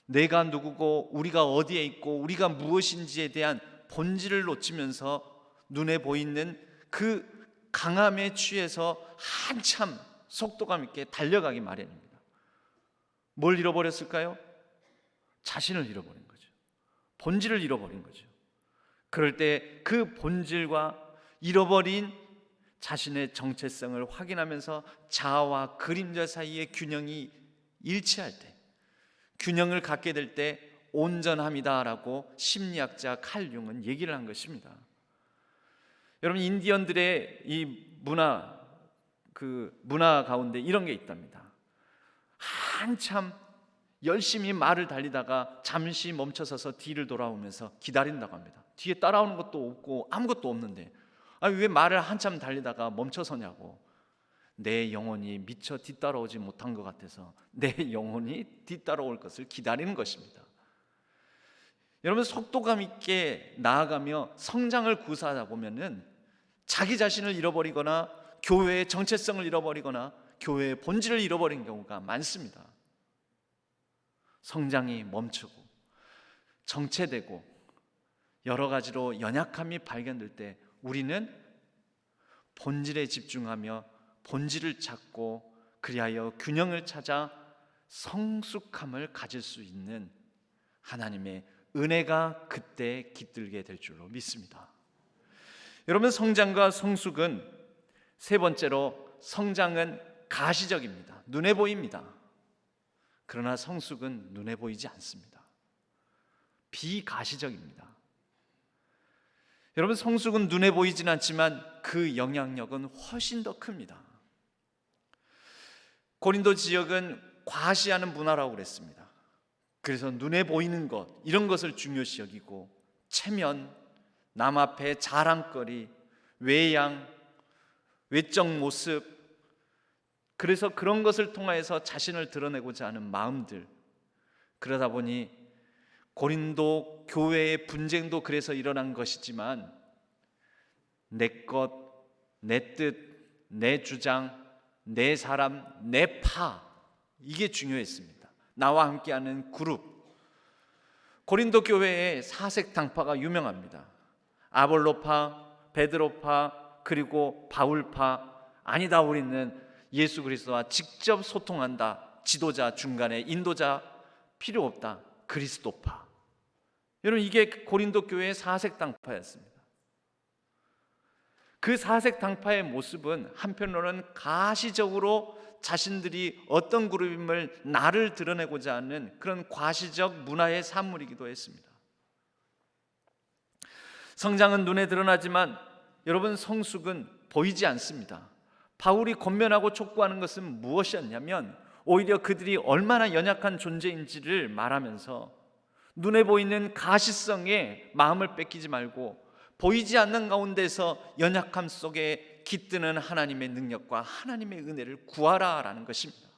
내가 누구고 우리가 어디에 있고 우리가 무엇인지에 대한 본질을 놓치면서 눈에 보이는 그 강함에 취해서 한참 속도감 있게 달려가기 마련입니다. 뭘 잃어버렸을까요? 자신을 잃어버린 거죠. 본질을 잃어버린 거죠. 그럴 때 그 본질과 잃어버린 자신의 정체성을 확인하면서 자아와 그림자 사이의 균형이 일치할 때, 균형을 갖게 될 때 온전함이다라고 심리학자 칼 융은 얘기를 한 것입니다. 여러분, 인디언들의 이 문화 가운데 이런 게 있답니다. 한참 열심히 말을 달리다가 잠시 멈춰서서 뒤를 돌아오면서 기다린다고 합니다. 뒤에 따라오는 것도 없고 아무것도 없는데 왜 말을 한참 달리다가 멈춰서냐고. 내 영혼이 미처 뒤따라오지 못한 것 같아서 내 영혼이 뒤따라올 것을 기다리는 것입니다. 여러분, 속도감 있게 나아가며 성장을 구사하다 보면은 자기 자신을 잃어버리거나 교회의 정체성을 잃어버리거나 교회의 본질을 잃어버린 경우가 많습니다. 성장이 멈추고 정체되고 여러 가지로 연약함이 발견될 때 우리는 본질에 집중하며 본질을 찾고 그리하여 균형을 찾아 성숙함을 가질 수 있는 하나님의 은혜가 그때 깃들게 될 줄로 믿습니다. 여러분, 성장과 성숙은 세 번째로 성장은 가시적입니다. 눈에 보입니다. 그러나 성숙은 눈에 보이지 않습니다. 비가시적입니다. 여러분, 성숙은 눈에 보이진 않지만 그 영향력은 훨씬 더 큽니다. 고린도 지역은 과시하는 문화라고 그랬습니다. 그래서 눈에 보이는 것, 이런 것을 중요시 여기고 체면, 남 앞에 자랑거리, 외양, 외적 모습, 그래서 그런 것을 통하여서 자신을 드러내고자 하는 마음들, 그러다 보니 고린도 교회의 분쟁도 그래서 일어난 것이지만 내 것, 내 뜻, 내 주장, 내 사람, 내 파, 이게 중요했습니다. 나와 함께하는 그룹. 고린도 교회의 사색 당파가 유명합니다. 아볼로파, 베드로파, 그리고 바울파. 아니다, 우리는 예수 그리스도와 직접 소통한다. 지도자, 중간에 인도자 필요 없다. 그리스도파. 여러분, 이게 고린도 교회의 사색 당파였습니다. 그 사색 당파의 모습은 한편으로는 가시적으로 자신들이 어떤 그룹임을 나를 드러내고자 하는 그런 과시적 문화의 산물이기도 했습니다. 성장은 눈에 드러나지만 여러분, 성숙은 보이지 않습니다. 바울이 권면하고 촉구하는 것은 무엇이었냐면 오히려 그들이 얼마나 연약한 존재인지를 말하면서 눈에 보이는 가시성에 마음을 뺏기지 말고 보이지 않는 가운데서 연약함 속에 깃드는 하나님의 능력과 하나님의 은혜를 구하라라는 것입니다.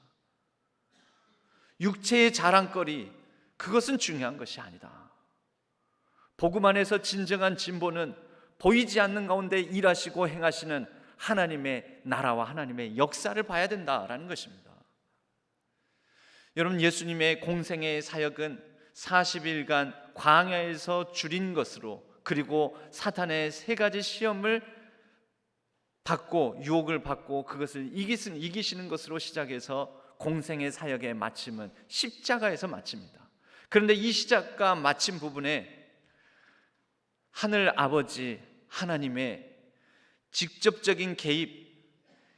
육체의 자랑거리, 그것은 중요한 것이 아니다. 복음 안에서 진정한 진보는 보이지 않는 가운데 일하시고 행하시는 하나님의 나라와 하나님의 역사를 봐야 된다라는 것입니다. 여러분, 예수님의 공생의 사역은 40일간 광야에서 줄인 것으로, 그리고 사탄의 3가지 시험을 받고 유혹을 받고 그것을 이기시는 것으로 시작해서 공생의 사역의 마침은 십자가에서 마칩니다. 그런데 이 시작과 마침 부분에 하늘 아버지 하나님의 직접적인 개입,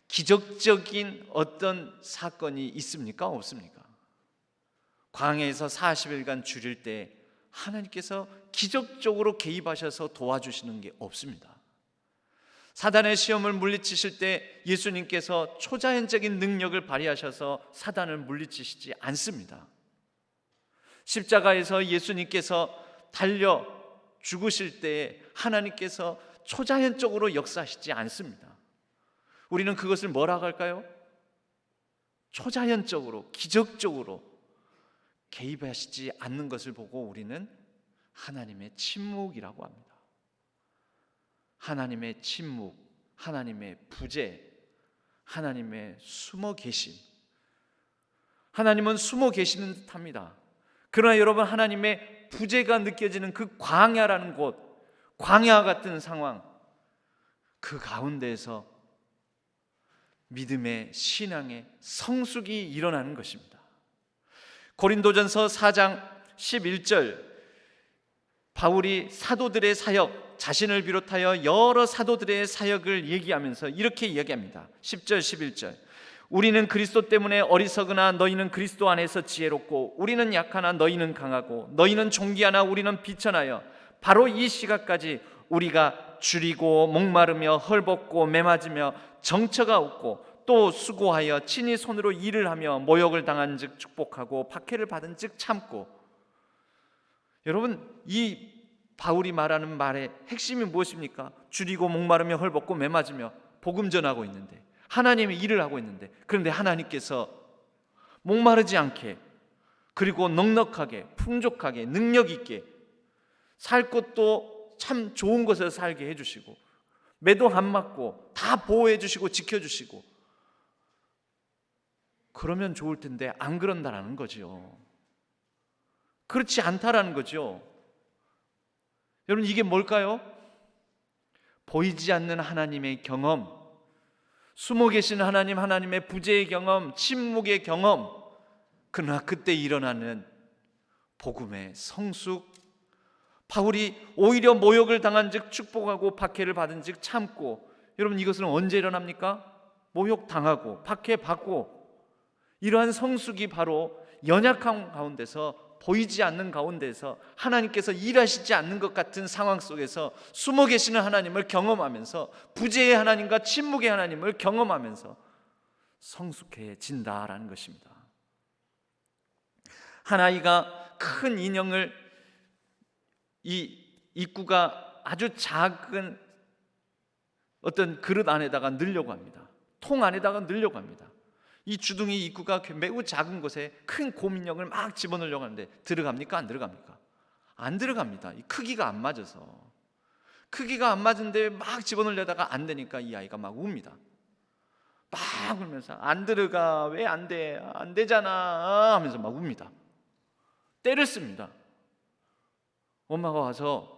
기적적인 어떤 사건이 있습니까? 없습니까? 광야에서 40일간 줄일 때 하나님께서 기적적으로 개입하셔서 도와주시는 게 없습니다. 사단의 시험을 물리치실 때 예수님께서 초자연적인 능력을 발휘하셔서 사단을 물리치시지 않습니다. 십자가에서 예수님께서 달려 죽으실 때 하나님께서 초자연적으로 역사하시지 않습니다. 우리는 그것을 뭐라고 할까요? 초자연적으로, 기적적으로 개입하시지 않는 것을 보고 우리는 하나님의 침묵이라고 합니다. 하나님의 침묵, 하나님의 부재, 하나님의 숨어 계심. 하나님은 숨어 계시는 듯합니다. 그러나 여러분, 하나님의 부재가 느껴지는 그 광야라는 곳, 광야 같은 상황, 그 가운데에서 믿음의 신앙의 성숙이 일어나는 것입니다. 고린도전서 4장 11절, 바울이 사도들의 사역, 자신을 비롯하여 여러 사도들의 사역을 얘기하면서 이렇게 이야기합니다. 10절 11절, 우리는 그리스도 때문에 어리석으나 너희는 그리스도 안에서 지혜롭고, 우리는 약하나 너희는 강하고, 너희는 존귀하나 우리는 비천하여 바로 이 시각까지 우리가 줄이고 목마르며 헐벗고 매맞으며 정처가 없고 또 수고하여 친히 손으로 일을 하며 모욕을 당한 즉 축복하고 박해를 받은 즉 참고. 여러분, 이 바울이 말하는 말의 핵심이 무엇입니까? 줄이고 목마르며 헐벗고 매맞으며 복음 전하고 있는데, 하나님의 일을 하고 있는데, 그런데 하나님께서 목마르지 않게, 그리고 넉넉하게 풍족하게 능력 있게 살 것도 참 좋은 곳에서 살게 해주시고, 매도 안 맞고 다 보호해 주시고 지켜주시고, 그러면 좋을 텐데 안 그런다라는 거죠. 그렇지 않다라는 거죠. 여러분, 이게 뭘까요? 보이지 않는 하나님의 경험, 숨어 계신 하나님, 하나님의 부재의 경험, 침묵의 경험, 그러나 그때 일어나는 복음의 성숙. 바울이 오히려 모욕을 당한 즉 축복하고 박해를 받은 즉 참고. 여러분, 이것은 언제 일어납니까? 모욕 당하고 박해 받고. 이러한 성숙이 바로 연약한 가운데서, 보이지 않는 가운데서, 하나님께서 일하시지 않는 것 같은 상황 속에서 숨어 계시는 하나님을 경험하면서, 부재의 하나님과 침묵의 하나님을 경험하면서 성숙해진다라는 것입니다. 한 아이가 큰 인형을 이 입구가 아주 작은 어떤 그릇 안에다가 넣으려고 합니다. 통 안에다가 넣으려고 합니다. 이 주둥이 입구가 매우 작은 곳에 큰 곰인형을 막 집어넣으려고 하는데 들어갑니까? 안 들어갑니까? 안 들어갑니다. 이 크기가 안 맞아서. 크기가 안 맞은데 막 집어넣으려다가 안 되니까 이 아이가 막 웁니다. 막 울면서 안 들어가, 왜 안 돼, 안 되잖아 하면서 막 웁니다. 때를 씁니다. 엄마가 와서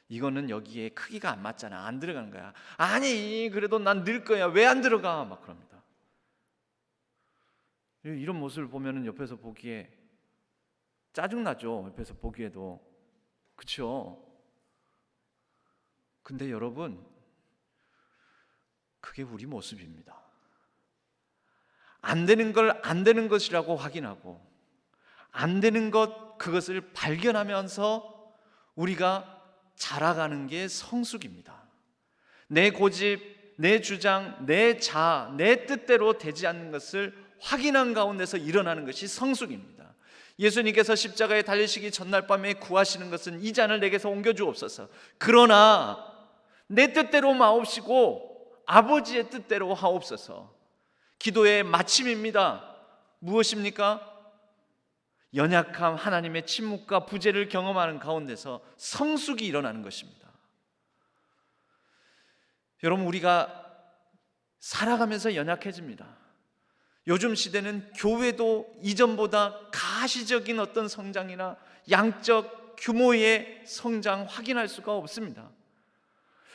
이거는 여기에 크기가 안 맞잖아, 안 들어가는 거야. 아니, 그래도 난 늘 거야, 왜 안 들어가? 막 그럽니다. 이런 모습을 보면 옆에서 보기에 짜증나죠. 옆에서 보기에도. 그렇죠? 근데 여러분, 그게 우리 모습입니다. 안 되는 걸 안 되는 것이라고 확인하고, 안 되는 것, 그것을 발견하면서 우리가 자라가는 게 성숙입니다. 내 고집, 내 주장, 내 자아, 내 뜻대로 되지 않는 것을 확인한 가운데서 일어나는 것이 성숙입니다. 예수님께서 십자가에 달리시기 전날 밤에 구하시는 것은 이 잔을 내게서 옮겨주옵소서. 그러나 내 뜻대로 마옵시고 아버지의 뜻대로 하옵소서. 기도의 마침입니다. 무엇입니까? 연약함, 하나님의 침묵과 부재를 경험하는 가운데서 성숙이 일어나는 것입니다. 여러분, 우리가 살아가면서 연약해집니다. 요즘 시대는 교회도 이전보다 가시적인 어떤 성장이나 양적 규모의 성장 확인할 수가 없습니다.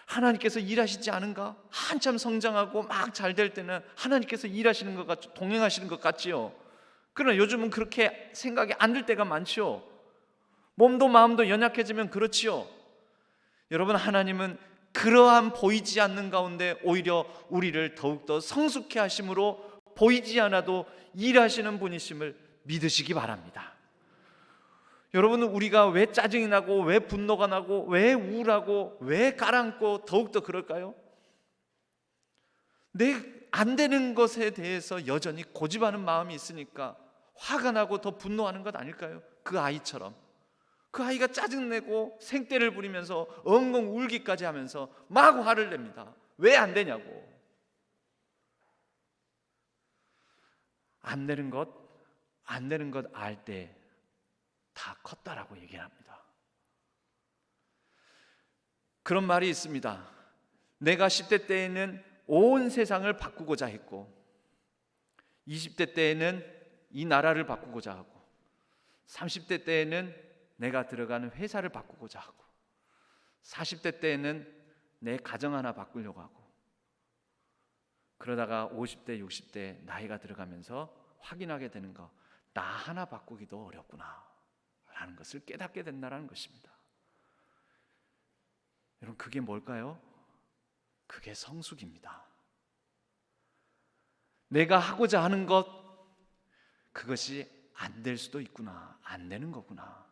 하나님께서 일하시지 않은가? 한참 성장하고 막 잘 될 때는 하나님께서 일하시는 것 같죠. 동행하시는 것 같지요. 그러나 요즘은 그렇게 생각이 안 들 때가 많지요. 몸도 마음도 연약해지면 그렇지요. 여러분, 하나님은 그러한 보이지 않는 가운데 오히려 우리를 더욱더 성숙해 하심으로 보이지 않아도 일하시는 분이심을 믿으시기 바랍니다. 여러분은 우리가 왜 짜증이 나고 왜 분노가 나고 왜 우울하고 왜 가라앉고 더욱더 그럴까요? 안 되는 것에 대해서 여전히 고집하는 마음이 있으니까 화가 나고 더 분노하는 것 아닐까요? 그 아이처럼. 그 아이가 짜증내고 생떼를 부리면서 엉엉 울기까지 하면서 막 화를 냅니다. 왜 안 되냐고. 안 되는 것 알 때 다 컸다라고 얘기를 합니다. 그런 말이 있습니다. 내가 10대 때에는 온 세상을 바꾸고자 했고 20대 때에는 이 나라를 바꾸고자 하고 30대 때에는 내가 들어가는 회사를 바꾸고자 하고 40대 때에는 내 가정 하나 바꾸려고 하고 그러다가 50대, 60대 나이가 들어가면서 확인하게 되는 거, 나 하나 바꾸기도 어렵구나 라는 것을 깨닫게 된다는 것입니다. 여러분, 그게 뭘까요? 그게 성숙입니다. 내가 하고자 하는 것, 그것이 안 될 수도 있구나, 안 되는 거구나.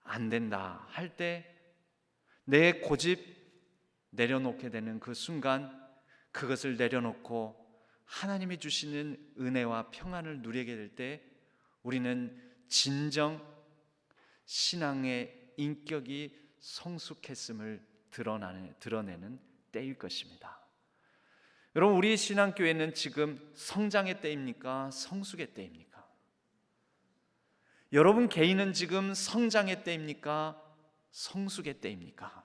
안 된다 할 때 내 고집 내려놓게 되는 그 순간, 그것을 내려놓고 하나님이 주시는 은혜와 평안을 누리게 될 때 우리는 진정 신앙의 인격이 성숙했음을 드러내는 때일 것입니다. 여러분, 우리 신앙교회는 지금 성장의 때입니까? 성숙의 때입니까? 여러분 개인은 지금 성장의 때입니까? 성숙의 때입니까?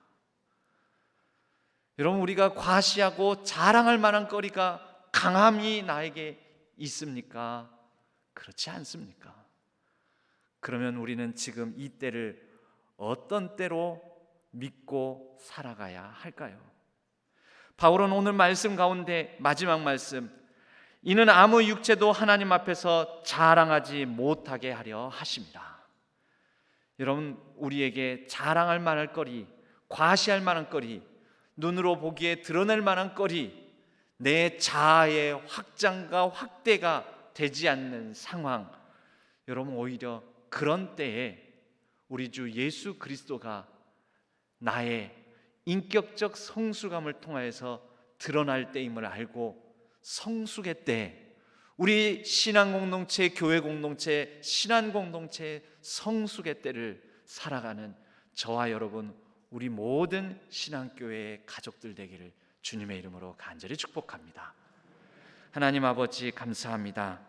여러분, 우리가 과시하고 자랑할 만한 거리가 강함이 나에게 있습니까? 그렇지 않습니까? 그러면 우리는 지금 이 때를 어떤 때로 믿고 살아가야 할까요? 바울은 오늘 말씀 가운데 마지막 말씀, 이는 아무 육체도 하나님 앞에서 자랑하지 못하게 하려 하십니다. 여러분, 우리에게 자랑할 만한 거리, 과시할 만한 거리, 눈으로 보기에 드러낼 만한 거리, 내 자아의 확장과 확대가 되지 않는 상황, 여러분, 오히려 그런 때에 우리 주 예수 그리스도가 나의 인격적 성숙함을 통하여서 드러날 때임을 알고 성숙의 때, 우리 신앙 공동체, 교회 공동체, 신앙 공동체 성숙의 때를 살아가는 저와 여러분, 우리 모든 신앙교회의 가족들 되기를 주님의 이름으로 간절히 축복합니다. 하나님 아버지, 감사합니다.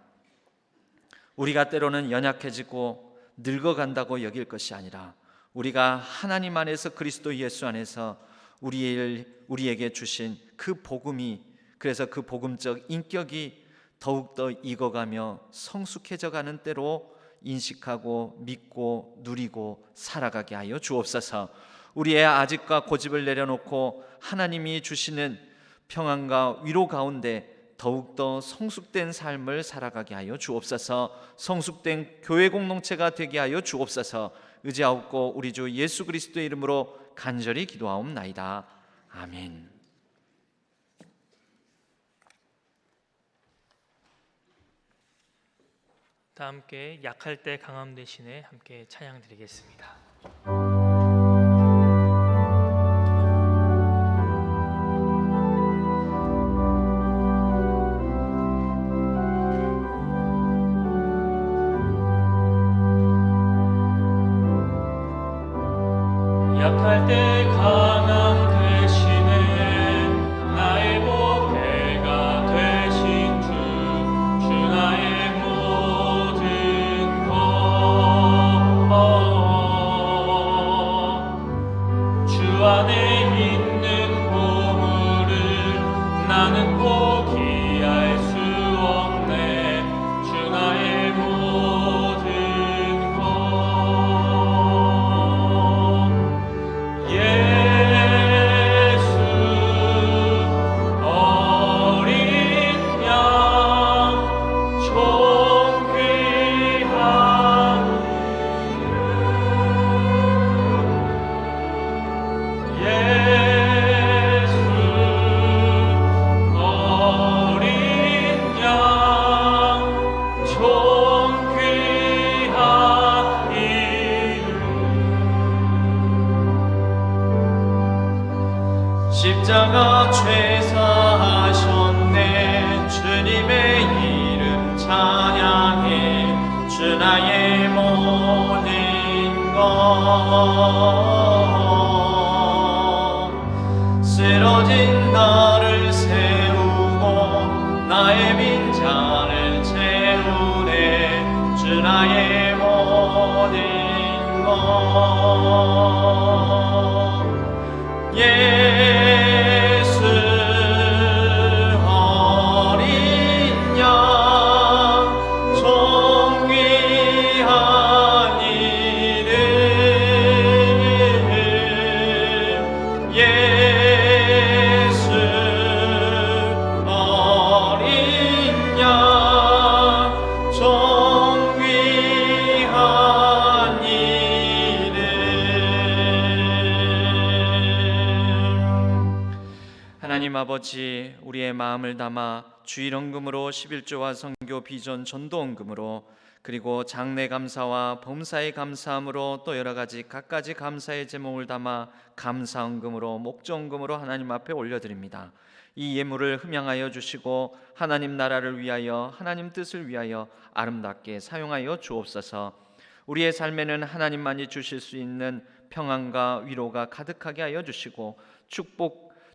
우리가 때로는 연약해지고 늙어간다고 여길 것이 아니라 우리가 하나님 안에서, 그리스도 예수 안에서 우리에게 주신 그 복음이, 그래서 그 복음적 인격이 더욱더 익어가며 성숙해져 가는 때로 인식하고 믿고 누리고 살아가게 하여 주옵소서. 우리의 아집과 고집을 내려놓고 하나님이 주시는 평안과 위로 가운데 더욱더 성숙된 삶을 살아가게 하여 주옵소서. 성숙된 교회 공동체가 되게 하여 주옵소서. 의지하옵고 우리 주 예수 그리스도의 이름으로 간절히 기도하옵나이다. 아멘.
다 함께 약할 때 강함 대신에 함께 찬양 드리겠습니다. 약할 때 강함 되시네. 나의 보배가 되신 주 나의 모든 것. 주 안에 있는 보물을 나는 포기할 수 없네. 주 나의 모든 것. 예수 어린 양 존귀한 예수 어린 양 존귀한 이름.
십자가 죄사하셨네. 주님의 이름 찬양해. 주 나의 모든 것. 쓰러진 나를 세우고 나의 빈잔을 채우네. 주 나의 모든 것. 예수 어린 양 존귀한 이름. 예수 어린 양 존귀한 이름.
하나님 아버지, 우리의 마음을 담아 주일헌금으로 11조와 선교 비전 전도헌금으로, 그리고 장례 감사와 범사의 감사함으로, 또 여러 가지 갖가지 감사의 제목을 담아 감사헌금으로, 목전금으로 하나님 앞에 올려드립니다. 이 예물을 흠양하여 주시고 하나님 나라를 위하여, 하나님 뜻을 위하여 아름답게 사용하여 주옵소서. 우리의 삶에는 하나님만이 주실 수 있는 평안과 위로가 가득하게 하여 주시고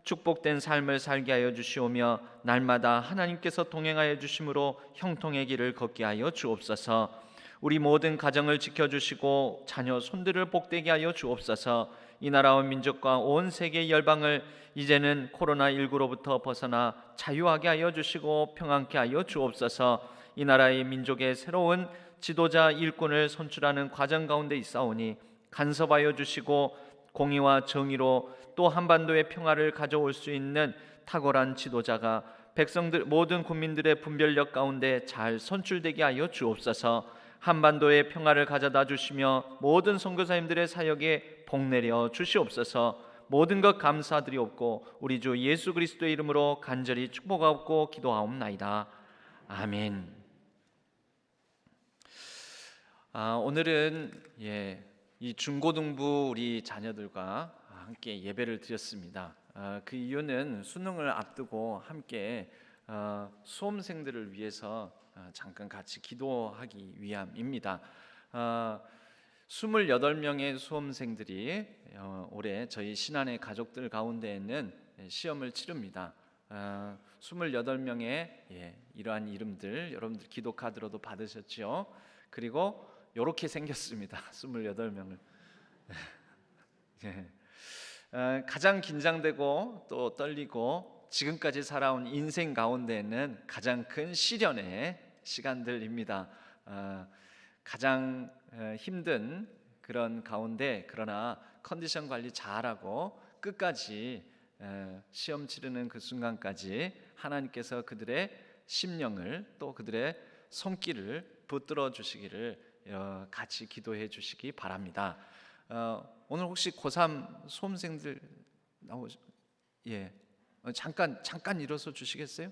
축복된 삶을 살게 하여 주시오며, 날마다 하나님께서 동행하여 주심으로 형통의 길을 걷게 하여 주옵소서. 우리 모든 가정을 지켜주시고 자녀 손들을 복되게 하여 주옵소서. 이 나라와 민족과 온 세계 열방을 이제는 코로나19로부터 벗어나 자유하게 하여 주시고 평안케 하여 주옵소서. 이 나라의 민족의 새로운 지도자 일꾼을 선출하는 과정 가운데 있사오니 간섭하여 주시고, 공의와 정의로 또 한반도의 평화를 가져올 수 있는 탁월한 지도자가 백성들 모든 국민들의 분별력 가운데 잘 선출되게 하여 주옵소서. 한반도의 평화를 가져다 주시며 모든 선교사님들의 사역에 복내려 주시옵소서. 모든 것 감사드리옵고 우리 주 예수 그리스도의 이름으로 간절히 축복하옵고 기도하옵나이다. 아멘. 오늘은 이 중고등부 우리 자녀들과 함께 예배를 드렸습니다. 그 이유는 수능을 앞두고 함께 수험생들을 위해서 잠깐 같이 기도하기 위함입니다. 28명의 수험생들이 올해 저희 신안의 가족들 가운데에는 시험을 치릅니다. 28명의 이러한 이름들 여러분들 기도 카드로도 받으셨죠? 그리고 이렇게 생겼습니다. 28명을. 가장 긴장되고 또 떨리고 지금까지 살아온 인생 가운데는 가장 큰 시련의 시간들입니다. 가장 힘든 그런 가운데, 그러나 컨디션 관리 잘하고 끝까지 시험 치르는 그 순간까지 하나님께서 그들의 심령을 또 그들의 손길을 붙들어 주시기를 같이 기도해 주시기 바랍니다. 오늘 혹시 고3 수험생들 잠깐 일어서 주시겠어요?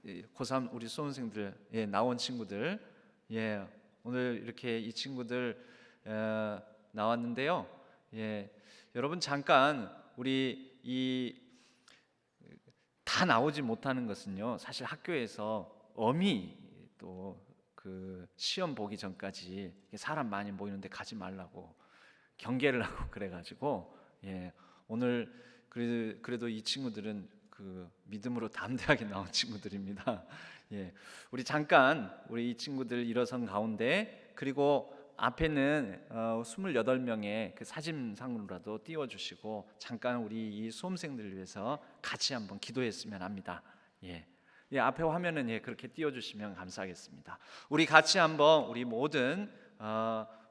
고3 우리 수험생들 나온 친구들 오늘 이렇게 이 친구들 나왔는데요. 여러분 잠깐 우리 다 나오지 못하는 것은요, 사실 학교에서 엄히 또 그 시험 보기 전까지 사람 많이 모이는데 가지 말라고 경계를 하고 그래가지고 오늘 그래도 이 친구들은 그 믿음으로 담대하게 나온 친구들입니다. 우리 잠깐 우리 이 친구들 일어선 가운데, 그리고 앞에는 28명의 그 사진상으로라도 띄워주시고 잠깐 우리 이 수험생들을 위해서 같이 한번 기도했으면 합니다. 앞에 화면은 그렇게 띄워주시면 감사하겠습니다. 우리 같이 한번 우리 모든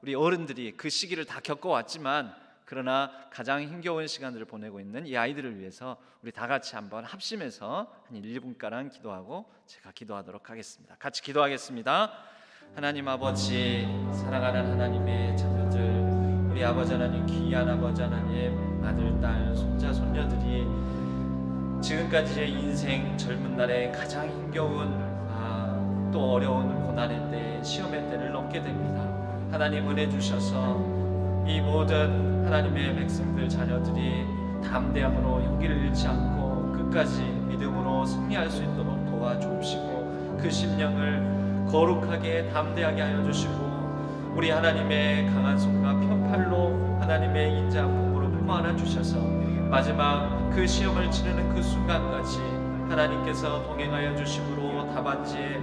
우리 어른들이 그 시기를 다 겪어왔지만 그러나 가장 힘겨운 시간들을 보내고 있는 이 아이들을 위해서 우리 다 같이 한번 합심해서 한 1분가량 기도하고 제가 기도하도록 하겠습니다. 같이 기도하겠습니다. 하나님 아버지, 사랑하는 하나님의 자녀들, 우리 아버지 하나님, 귀한 아버지 하나님, 아들, 딸, 손자, 손녀들이 지금까지의 인생 젊은 날에 가장 힘겨운 또 어려운 고난의 때, 시험의 때를 넘게 됩니다. 하나님 은혜 주셔서 이 모든 하나님의 백성들 자녀들이 담대함으로 용기를 잃지 않고 끝까지 믿음으로 승리할 수 있도록 도와주시고 그 심령을 거룩하게 담대하게 하여 주시고 우리 하나님의 강한 손과 편팔로 하나님의 인자 품으로 품어 안아 주셔서 마지막 그 시험을 치르는 그 순간까지 하나님께서 동행하여 주심으로 답안지에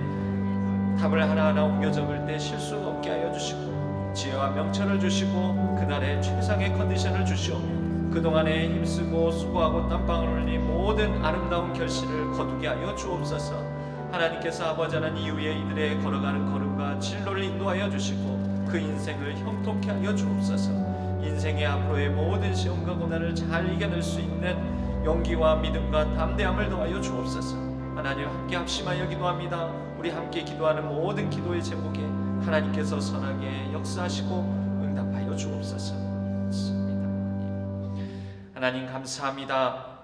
답을 하나하나 옮겨 적을 때 실수가 없게 하여 주시고 지혜와 명철을 주시고 그날의 최상의 컨디션을 주시오 그동안에 힘쓰고 수고하고 땀방울 흘린 모든 아름다운 결실을 거두게 하여 주옵소서. 하나님께서 아버지 하나님 이후에 이들의 걸어가는 걸음과 진로를 인도하여 주시고 그 인생을 형통케 하여 주옵소서. 인생의 앞으로의 모든 시험과 고난을 잘 이겨낼 수 있는 용기와 믿음과 담대함을 더하여 주옵소서. 하나님 함께 합심하여 기도합니다. 우리 함께 기도하는 모든 기도의 제목에 하나님께서 선하게 역사하시고 응답하여 주옵소서. 하나님 감사합니다.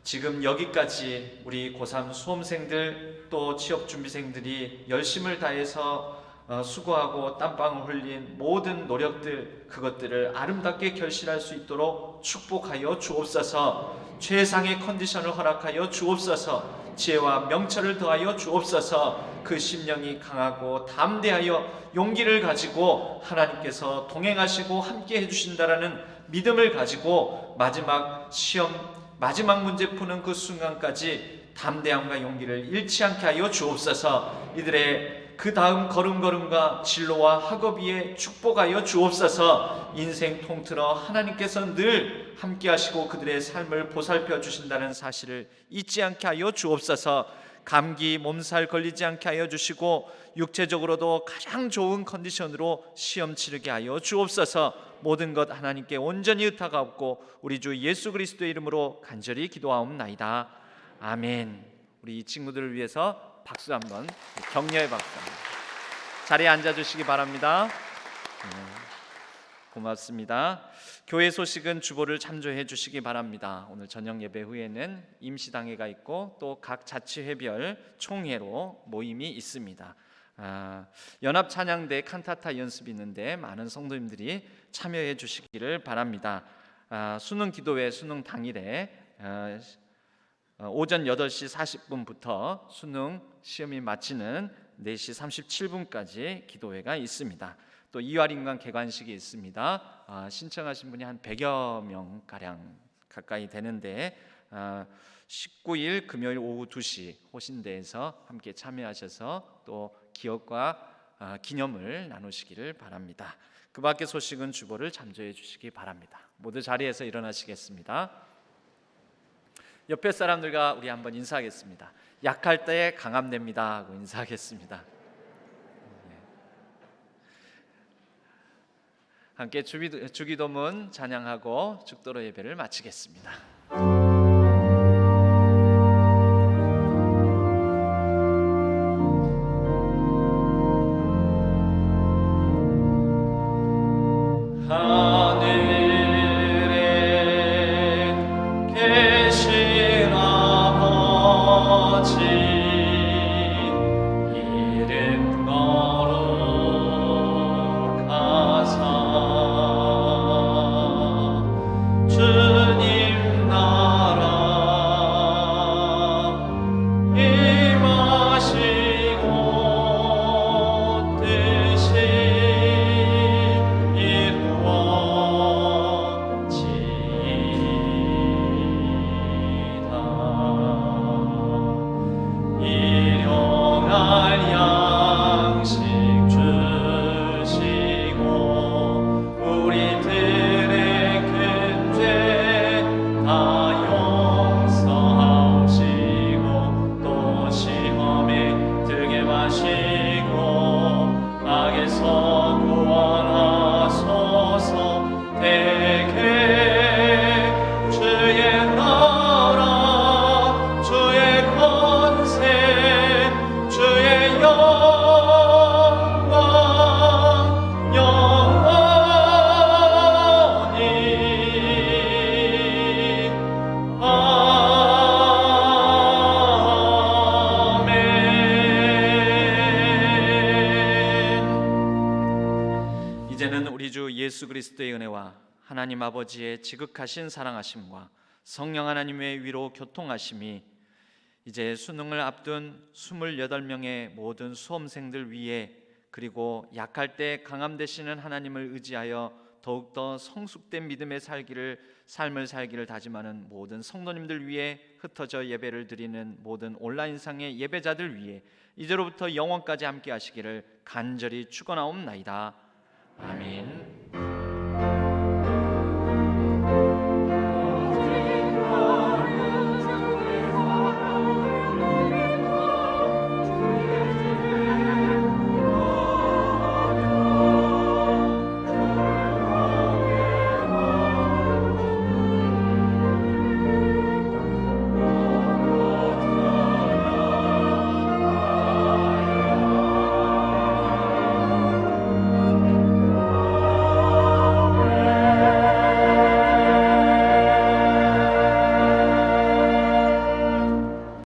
지금 여기까지 우리 고3 수험생들 또 취업준비생들이 열심을 다해서 수고하고 땀방울 흘린 모든 노력들, 그것들을 아름답게 결실할 수 있도록 축복하여 주옵소서. 최상의 컨디션을 허락하여 주옵소서. 지혜와 명철을 더하여 주옵소서. 그 심령이 강하고 담대하여 용기를 가지고 하나님께서 동행하시고 함께 해주신다라는 믿음을 가지고 마지막 시험, 마지막 문제 푸는 그 순간까지 담대함과 용기를 잃지 않게 하여 주옵소서. 이들의 그 다음 걸음걸음과 진로와 학업 위에 축복하여 주옵소서. 인생 통틀어 하나님께서 늘 함께 하시고 그들의 삶을 보살펴 주신다는 사실을 잊지 않게 하여 주옵소서. 감기, 몸살 걸리지 않게 하여 주시고 육체적으로도 가장 좋은 컨디션으로 시험 치르게 하여 주옵소서. 모든 것 하나님께 온전히 의탁하옵고 우리 주 예수 그리스도의 이름으로 간절히 기도하옵나이다. 아멘. 우리 이 친구들을 위해서 박수 한번, 격려의 박수 한번. 자리에 앉아주시기 바랍니다. 고맙습니다. 교회 소식은 주보를 참조해 주시기 바랍니다. 오늘 저녁 예배 후에는 임시당회가 있고 또 각 자치회별 총회로 모임이 있습니다. 연합 찬양대 칸타타 연습이 있는데 많은 성도님들이 참여해 주시기를 바랍니다. 수능 기도회 수능 당일에 오전 8시 40분부터 수능 시험이 마치는 4시 37분까지 기도회가 있습니다. 또 이활인간 개관식이 있습니다. 신청하신 분이 한 100여 명 가량 가까이 되는데 19일 금요일 오후 2시 호신대에서 함께 참여하셔서 또 기억과 기념을 나누시기를 바랍니다. 그 밖의 소식은 주보를 참조해 주시기 바랍니다. 모두 자리에서 일어나시겠습니다. 옆에 사람들과 우리 한번 인사하겠습니다. 약할 때 강함됩니다 하고 인사하겠습니다. 함께 주기도문 찬양하고 죽도록 예배를 마치겠습니다.
주님
우리 주 예수 그리스도의 은혜와 하나님 아버지의 지극하신 사랑하심과 성령 하나님의 위로 교통하심이 이제 수능을 앞둔 28명의 모든 수험생들 위에, 그리고 약할 때 강함 되시는 하나님을 의지하여 더욱더 성숙된 믿음의 삶을 살기를 다짐하는 모든 성도님들 위에, 흩어져 예배를 드리는 모든 온라인상의 예배자들 위에 이제로부터 영원까지 함께 하시기를 간절히 축원하옵나이다. 아멘.